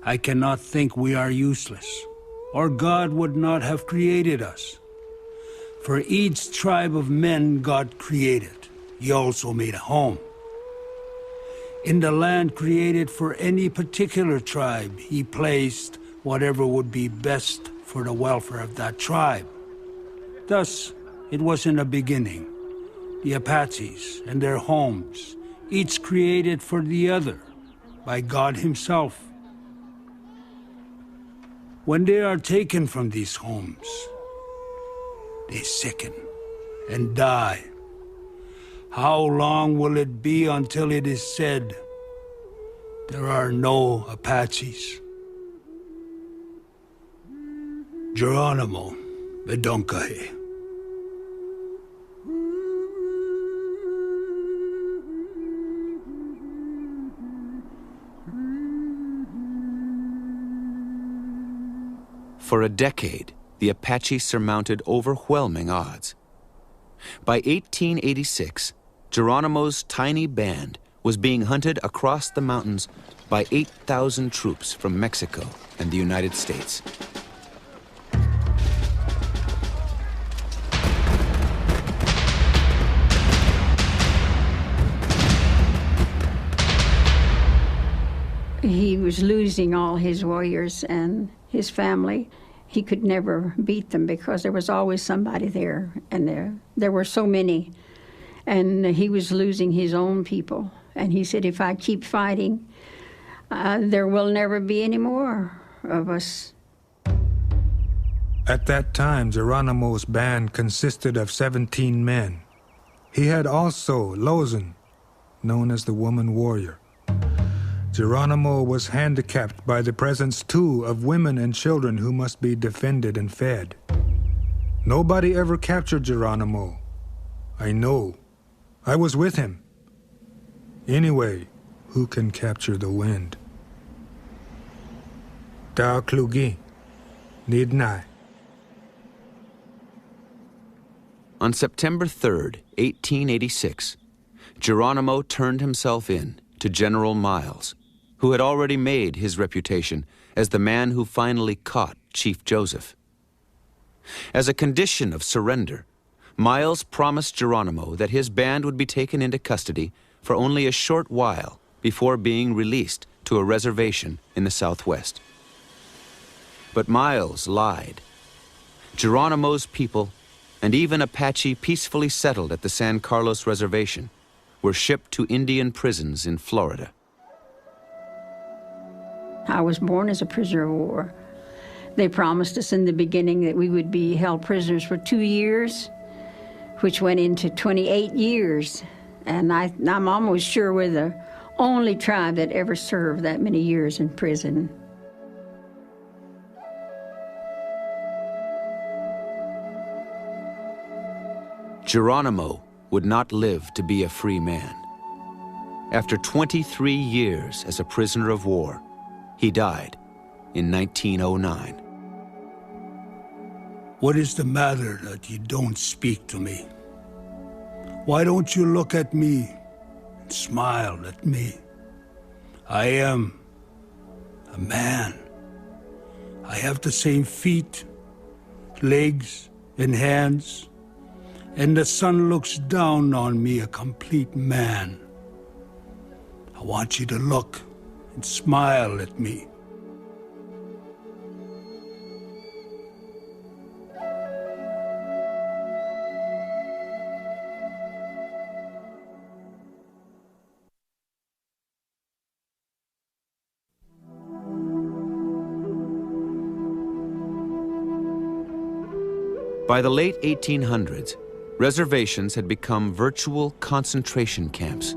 I cannot think we are useless, or God would not have created us. For each tribe of men God created, He also made a home. In the land created for any particular tribe, He placed whatever would be best for the welfare of that tribe. Thus, it was in the beginning, the Apaches and their homes, each created for the other by God Himself. When they are taken from these homes, they sicken and die. How long will it be until it is said, there are no Apaches? Geronimo Bedonkahe. For a decade, the Apache surmounted overwhelming odds. By 1886, Geronimo's tiny band was being hunted across the mountains by 8,000 troops from Mexico and the United States. He was losing all his warriors and his family. He could never beat them because there was always somebody there, and there were so many. And he was losing his own people. And he said, if I keep fighting, there will never be any more of us. At that time, Geronimo's band consisted of 17 men. He had also Lozan, known as the woman warrior. Geronimo was handicapped by the presence, too, of women and children who must be defended and fed. Nobody ever captured Geronimo. I know. I was with him. Anyway, who can capture the wind? Tao Klugi, Nidnai. On September 3rd, 1886, Geronimo turned himself in to General Miles, who had already made his reputation as the man who finally caught Chief Joseph. As a condition of surrender, Miles promised Geronimo that his band would be taken into custody for only a short while before being released to a reservation in the Southwest. But Miles lied. Geronimo's people, and even Apache peacefully settled at the San Carlos Reservation, were shipped to Indian prisons in Florida. I was born as a prisoner of war. They promised us in the beginning that we would be held prisoners for 2 years, which went into 28 years. And I'm almost sure we're the only tribe that ever served that many years in prison. Geronimo would not live to be a free man. After 23 years as a prisoner of war, he died in 1909. What is the matter that you don't speak to me? Why don't you look at me and smile at me? I am a man. I have the same feet, legs, and hands, and the sun looks down on me a complete man. I want you to look and smile at me. By the late 1800s, reservations had become virtual concentration camps.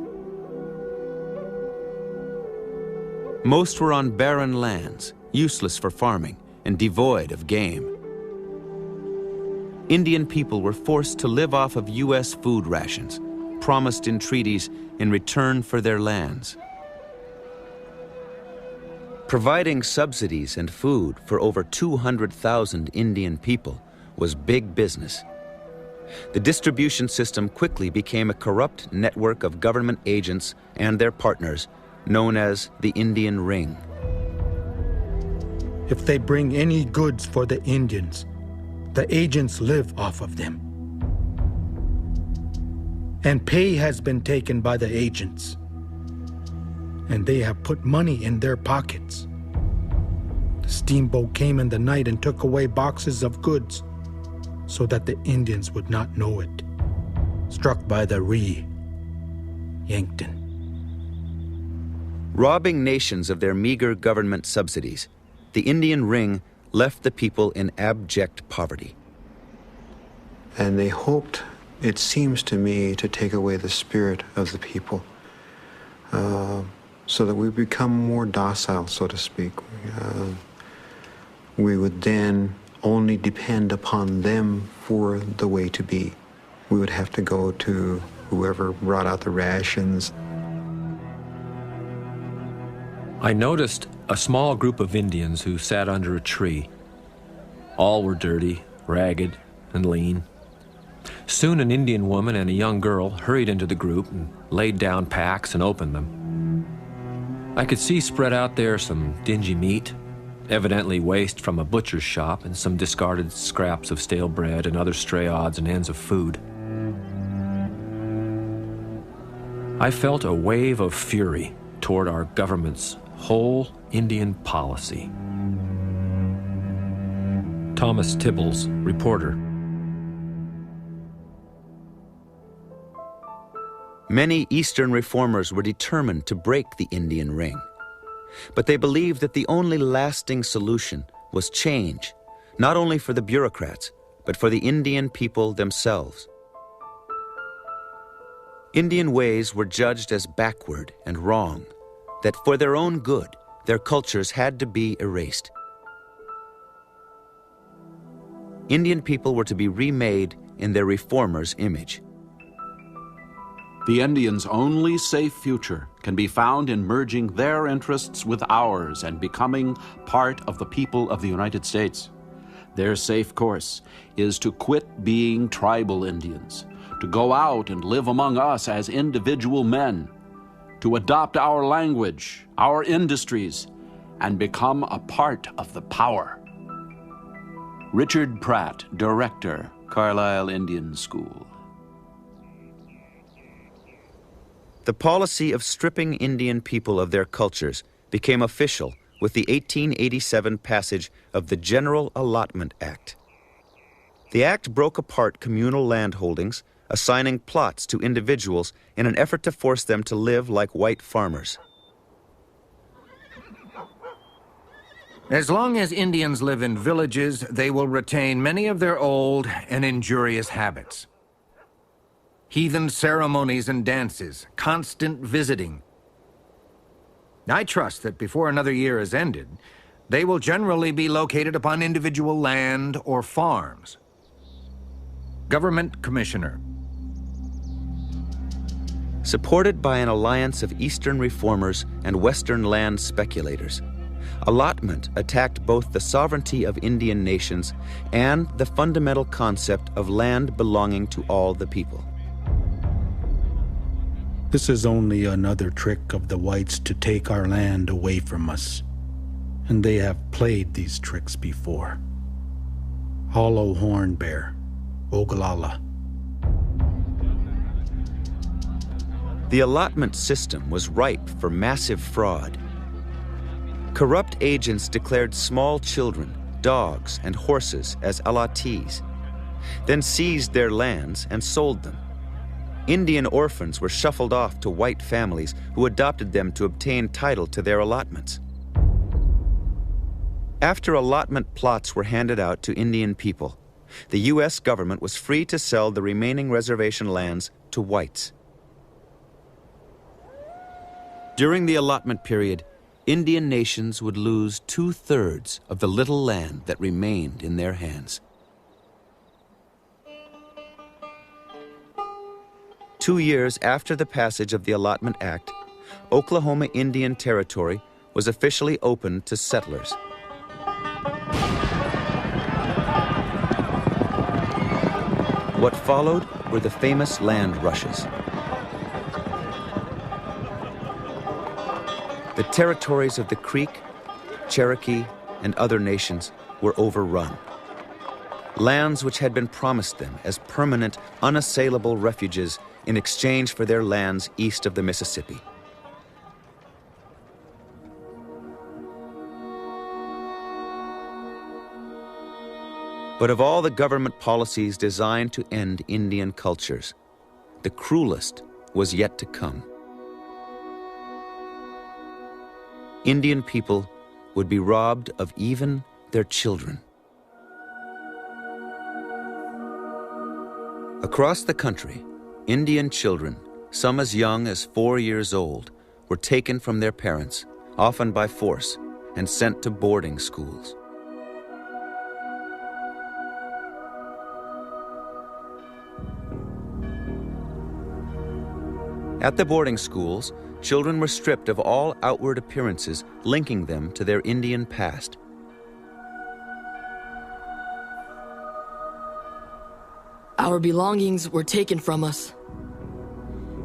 Most were on barren lands, useless for farming and devoid of game. Indian people were forced to live off of U.S. food rations, promised in treaties in return for their lands. Providing subsidies and food for over 200,000 Indian people was big business. The distribution system quickly became a corrupt network of government agents and their partners, known as the Indian Ring. If they bring any goods for the Indians, the agents live off of them. And pay has been taken by the agents. And they have put money in their pockets. The steamboat came in the night and took away boxes of goods so that the Indians would not know it. Struck by the Ree, Yankton. Robbing nations of their meager government subsidies, the Indian Ring left the people in abject poverty. And they hoped it seems to me to take away the spirit of the people, so that we become more docile, so to speak. We would then only depend upon them for the way to be. We would have to go to whoever brought out the rations. I noticed a small group of Indians who sat under a tree. All were dirty, ragged, and lean. Soon an Indian woman and a young girl hurried into the group and laid down packs and opened them. I could see spread out there some dingy meat, evidently waste from a butcher's shop, and some discarded scraps of stale bread and other stray odds and ends of food. I felt a wave of fury toward our government's whole Indian policy. Thomas Tibbles, reporter. Many Eastern reformers were determined to break the Indian ring, but they believed that the only lasting solution was change, not only for the bureaucrats, but for the Indian people themselves. Indian ways were judged as backward and wrong, that for their own good, their cultures had to be erased. Indian people were to be remade in their reformers' image. The Indians' only safe future can be found in merging their interests with ours and becoming part of the people of the United States. Their safe course is to quit being tribal Indians, to go out and live among us as individual men, to adopt our language, our industries, and become a part of the power. Richard Pratt, Director, Carlisle Indian School. The policy of stripping Indian people of their cultures became official with the 1887 passage of the General Allotment Act. The act broke apart communal land holdings, assigning plots to individuals in an effort to force them to live like white farmers. As long as Indians live in villages, they will retain many of their old and injurious habits. Heathen ceremonies and dances, constant visiting. I trust that before another year is ended, they will generally be located upon individual land or farms. Government Commissioner. Supported by an alliance of Eastern reformers and Western land speculators, allotment attacked both the sovereignty of Indian nations and the fundamental concept of land belonging to all the people. This is only another trick of the whites to take our land away from us. And they have played these tricks before. Hollow Horn Bear, Ogallala. The allotment system was ripe for massive fraud. Corrupt agents declared small children, dogs, and horses as allottees, then seized their lands and sold them. Indian orphans were shuffled off to white families who adopted them to obtain title to their allotments. After allotment plots were handed out to Indian people, the U.S. government was free to sell the remaining reservation lands to whites. During the allotment period, Indian nations would lose 2/3 of the little land that remained in their hands. 2 years after the passage of the Allotment Act, Oklahoma Indian Territory was officially opened to settlers. What followed were the famous land rushes. The territories of the Creek, Cherokee, and other nations were overrun. Lands which had been promised them as permanent, unassailable refuges in exchange for their lands east of the Mississippi. But of all the government policies designed to end Indian cultures, the cruelest was yet to come. Indian people would be robbed of even their children. Across the country, Indian children, some as young as 4 years old, were taken from their parents, often by force, and sent to boarding schools. At the boarding schools, children were stripped of all outward appearances linking them to their Indian past. Our belongings were taken from us.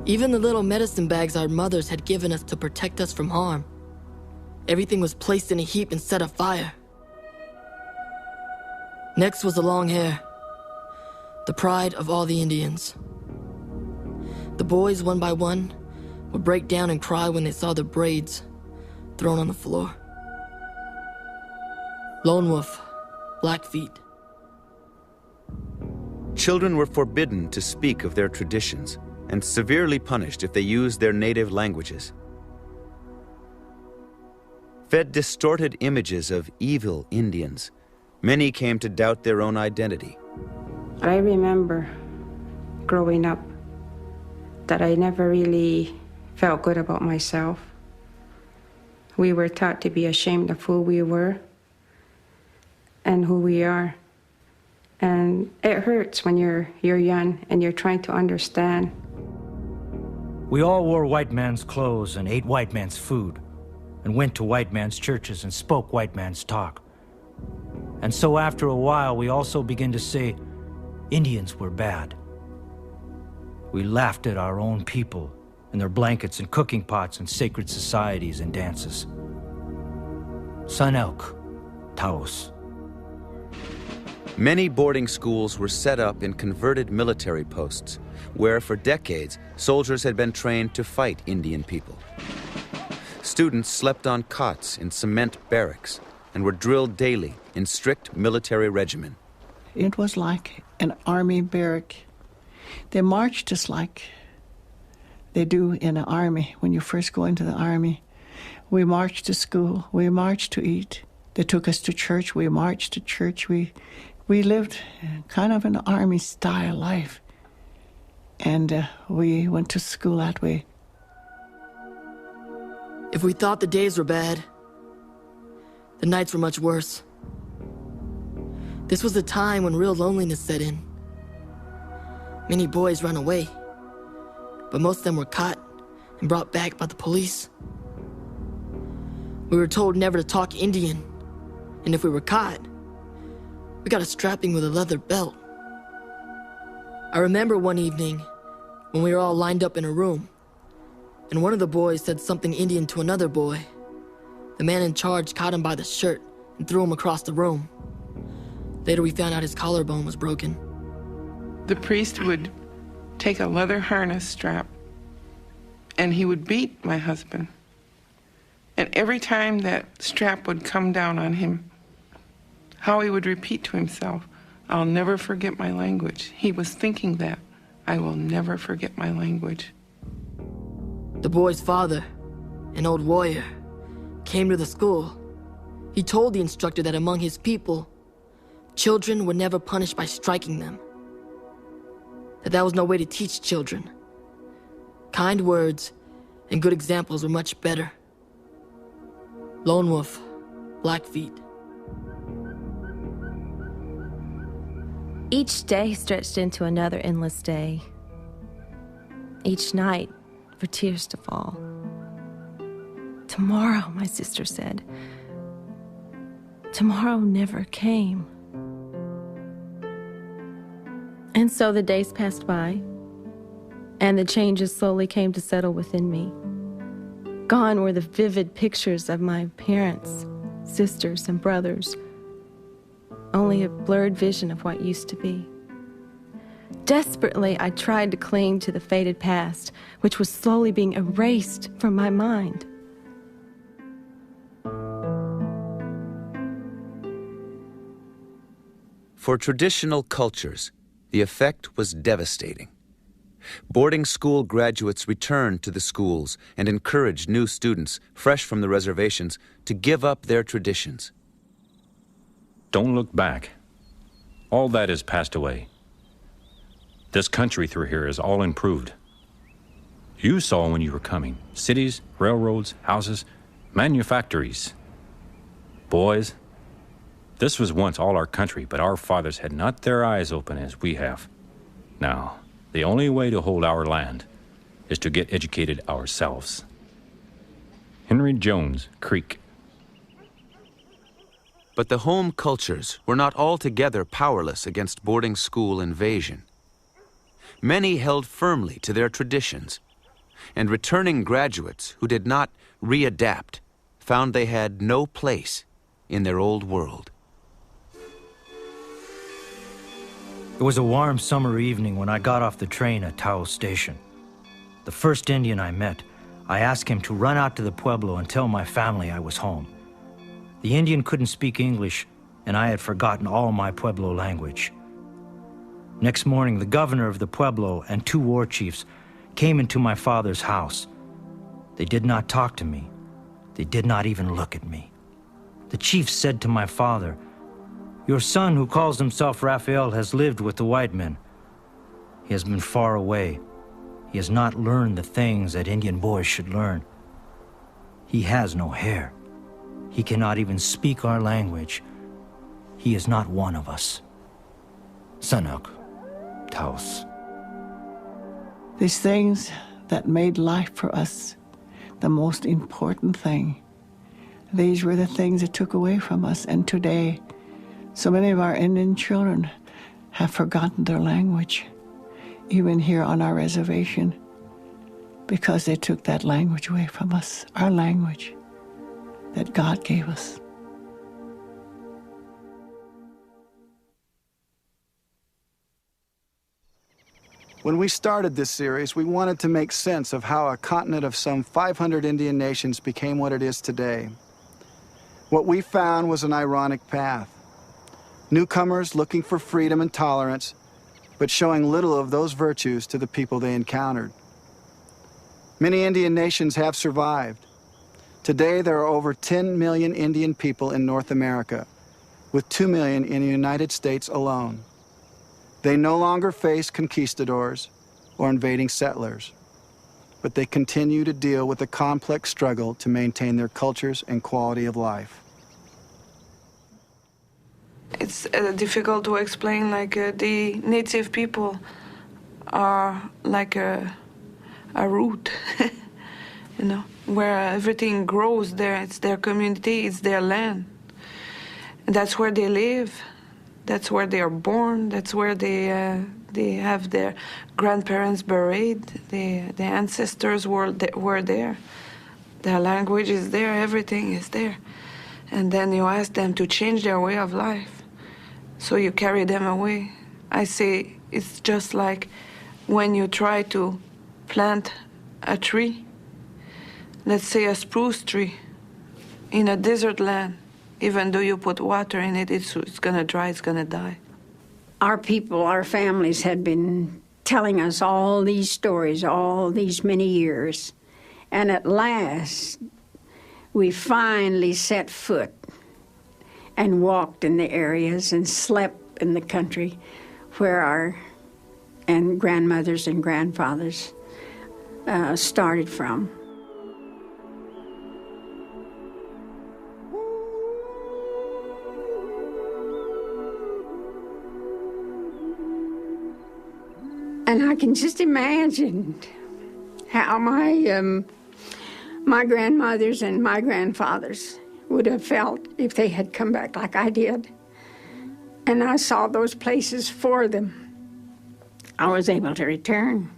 Even the little medicine bags our mothers had given us to protect us from harm. Everything was placed in a heap and set afire. Next was the long hair, the pride of all the Indians. The boys, one by one, would break down and cry when they saw the braids thrown on the floor. Lone Wolf, Blackfeet. Children were forbidden to speak of their traditions and severely punished if they used their native languages. Fed distorted images of evil Indians, many came to doubt their own identity. I remember growing up that I never really felt good about myself. We were taught to be ashamed of who we were and who we are. And it hurts when you're young and you're trying to understand. We all wore white man's clothes and ate white man's food and went to white man's churches and spoke white man's talk. And so after a while, we also began to say Indians were bad. We laughed at our own people and their blankets and cooking pots and sacred societies and dances. Sun Elk, Taos. Many boarding schools were set up in converted military posts, where for decades soldiers had been trained to fight Indian people. Students slept on cots in cement barracks and were drilled daily in strict military regimen. It was like an army barrack. They marched just like they do in the army when you first go into the army. We marched to school. We marched to eat. They took us to church. We marched to church. We lived kind of an army-style life. And we went to school that way. If we thought the days were bad, the nights were much worse. This was the time when real loneliness set in. Many boys ran away, but most of them were caught and brought back by the police. We were told never to talk Indian, and if we were caught, we got a strapping with a leather belt. I remember one evening when we were all lined up in a room, and one of the boys said something Indian to another boy. The man in charge caught him by the shirt and threw him across the room. Later we found out his collarbone was broken. The priest would take a leather harness strap and he would beat my husband. And every time that strap would come down on him, how he would repeat to himself, "I'll never forget my language." He was thinking that, "I will never forget my language." The boy's father, an old warrior, came to the school. He told the instructor that among his people, children were never punished by striking them. That was no way to teach children. Kind words and good examples were much better. Lone Wolf, Blackfeet. Each day stretched into another endless day. Each night for tears to fall. Tomorrow, my sister said. Tomorrow never came. And so the days passed by, and the changes slowly came to settle within me. Gone were the vivid pictures of my parents, sisters, and brothers. Only a blurred vision of what used to be. Desperately, I tried to cling to the faded past, which was slowly being erased from my mind. For traditional cultures, the effect was devastating. Boarding school graduates returned to the schools and encouraged new students, fresh from the reservations, to give up their traditions. Don't look back. All that is passed away. This country through here is all improved. You saw when you were coming. Cities, railroads, houses, manufactories. Boys, this was once all our country, but our fathers had not their eyes open as we have. Now, the only way to hold our land is to get educated ourselves. Henry Jones, Creek. But the home cultures were not altogether powerless against boarding school invasion. Many held firmly to their traditions, and returning graduates who did not readapt found they had no place in their old world. It was a warm summer evening when I got off the train at Taos Station. The first Indian I met, I asked him to run out to the Pueblo and tell my family I was home. The Indian couldn't speak English, and I had forgotten all my Pueblo language. Next morning, the governor of the Pueblo and 2 war chiefs came into my father's house. They did not talk to me. They did not even look at me. The chief said to my father, "Your son, who calls himself Raphael, has lived with the white men. He has been far away. He has not learned the things that Indian boys should learn. He has no hair. He cannot even speak our language. He is not one of us." Sanok, Taos. These things that made life for us the most important thing, these were the things that took away from us. And today, so many of our Indian children have forgotten their language, even here on our reservation, because they took that language away from us, our language that God gave us. When we started this series, we wanted to make sense of how a continent of some 500 Indian nations became what it is today. What we found was an ironic path. Newcomers looking for freedom and tolerance, but showing little of those virtues to the people they encountered. Many Indian nations have survived. Today, there are over 10 million Indian people in North America, with 2 million in the United States alone. They no longer face conquistadors or invading settlers, but they continue to deal with the complex struggle to maintain their cultures and quality of life. It's difficult to explain, the native people are like a root, where everything grows there. It's their community, it's their land. And that's where they live. That's where they are born. That's where they have their grandparents buried. The ancestors were there. Their language is there. Everything is there. And then you ask them to change their way of life. So you carry them away. I say it's just like when you try to plant a tree, let's say a spruce tree, in a desert land. Even though you put water in it, it's going to dry, it's going to die. Our people, our families had been telling us all these stories all these many years. And at last, we finally set foot and walked in the areas and slept in the country where our grandmothers and grandfathers started from. And I can just imagine how my grandmothers and my grandfathers would have felt if they had come back like I did. And I saw those places for them. I was able to return.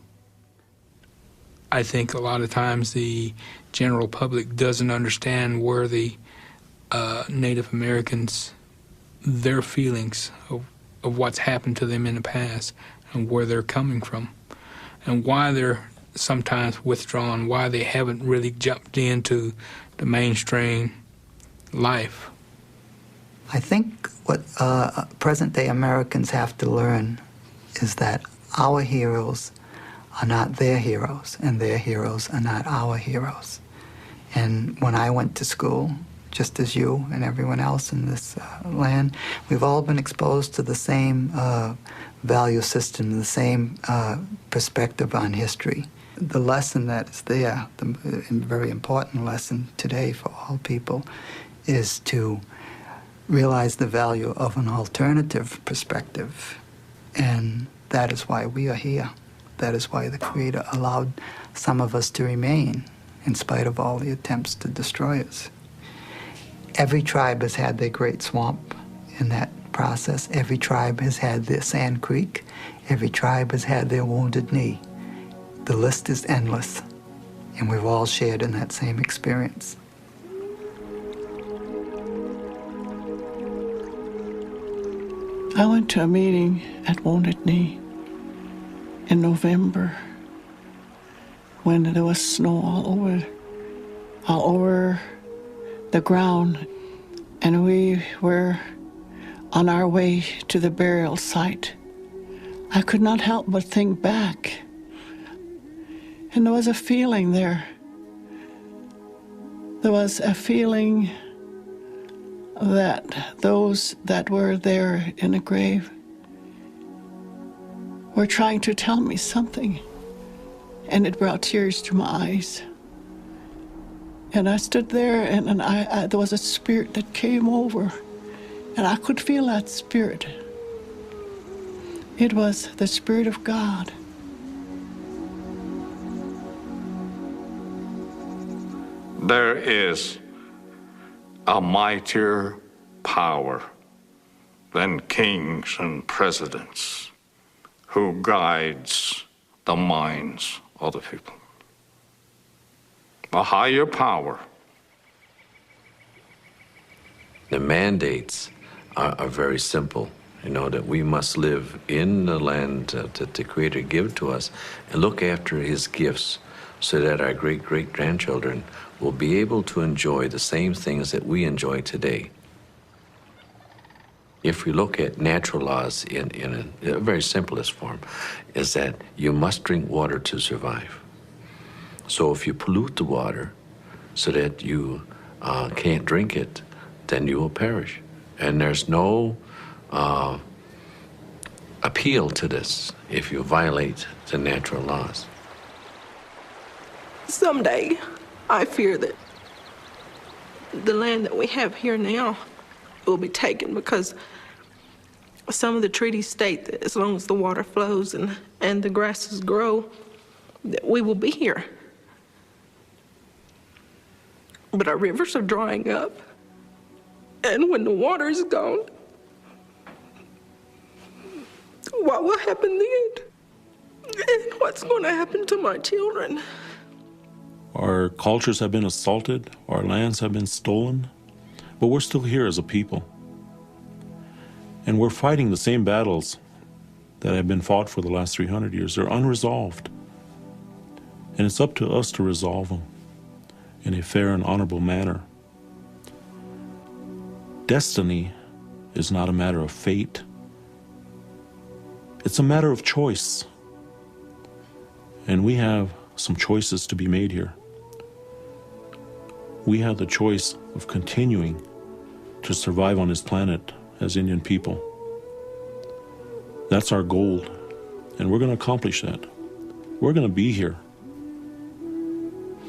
I think a lot of times the general public doesn't understand where the Native Americans, their feelings of what's happened to them in the past, and where they're coming from, and why they're sometimes withdrawn, why they haven't really jumped into the mainstream life. I think what present-day Americans have to learn is that our heroes are not their heroes, and their heroes are not our heroes. And when I went to school, just as you and everyone else in this land, we've all been exposed to the same value system, the same perspective on history. The lesson that is there, the very important lesson today for all people, is to realize the value of an alternative perspective. And that is why we are here. That is why the Creator allowed some of us to remain in spite of all the attempts to destroy us. Every tribe has had their great swamp in that process. Every tribe has had their Sand Creek. Every tribe has had their Wounded Knee. The list is endless, and we've all shared in that same experience. I went to a meeting at Wounded Knee in November when there was snow all over the ground, and we were on our way to the burial site. I could not help but think back, and there was a feeling there. There was a feeling that those that were there in the grave were trying to tell me something, and it brought tears to my eyes. And I stood there, and there was a spirit that came over, and I could feel that spirit. It was the Spirit of God. There is a mightier power than kings and presidents who guides the minds of the people. A higher power. The mandates are very simple. You know, that we must live in the land that the Creator gave to us and look after His gifts so that our great-great-grandchildren will be able to enjoy the same things that we enjoy today. If we look at natural laws in a very simplest form, is that you must drink water to survive. So if you pollute the water so that you can't drink it, then you will perish. And there's no appeal to this if you violate the natural laws. Someday, I fear that the land that we have here now will be taken because some of the treaties state that as long as the water flows and the grasses grow, that we will be here. But our rivers are drying up, and when the water is gone, what will happen then? And what's going to happen to my children? Our cultures have been assaulted, our lands have been stolen, but we're still here as a people. And we're fighting the same battles that have been fought for the last 300 years. They're unresolved. And it's up to us to resolve them in a fair and honorable manner. Destiny is not a matter of fate. It's a matter of choice. And we have some choices to be made here. We have the choice of continuing to survive on this planet as Indian people. That's our goal, and we're going to accomplish that. We're going to be here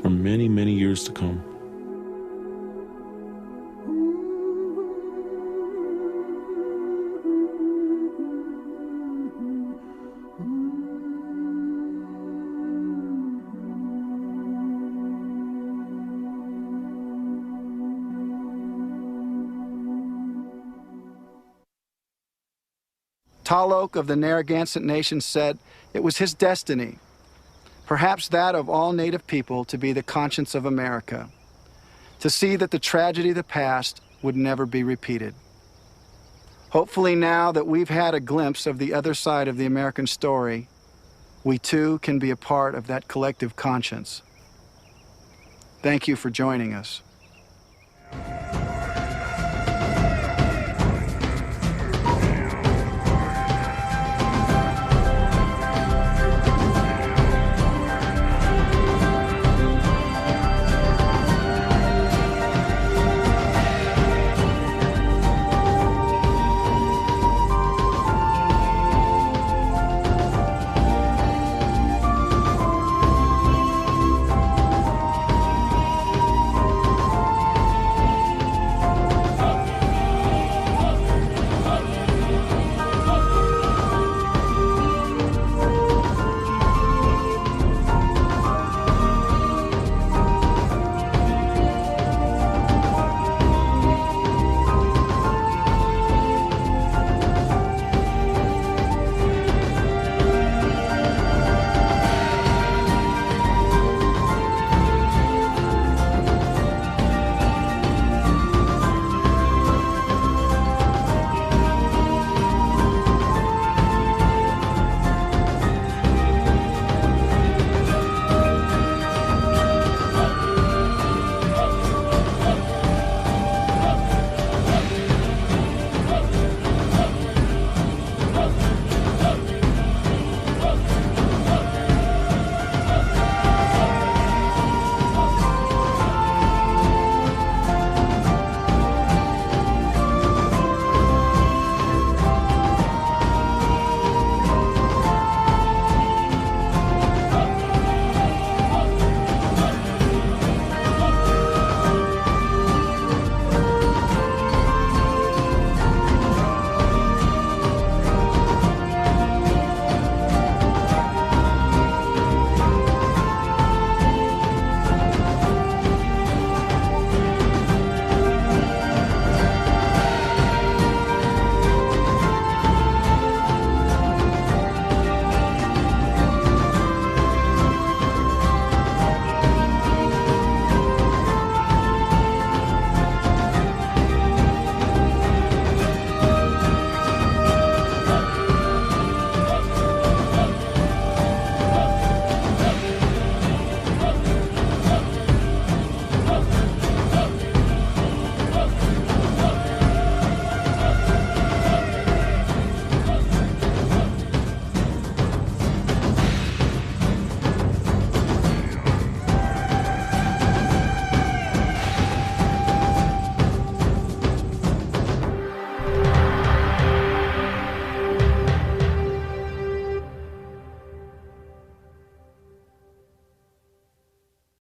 for many, many years to come. Talok of the Narragansett Nation said it was his destiny, perhaps that of all Native people, to be the conscience of America, to see that the tragedy of the past would never be repeated. Hopefully now that we've had a glimpse of the other side of the American story, we too can be a part of that collective conscience. Thank you for joining us.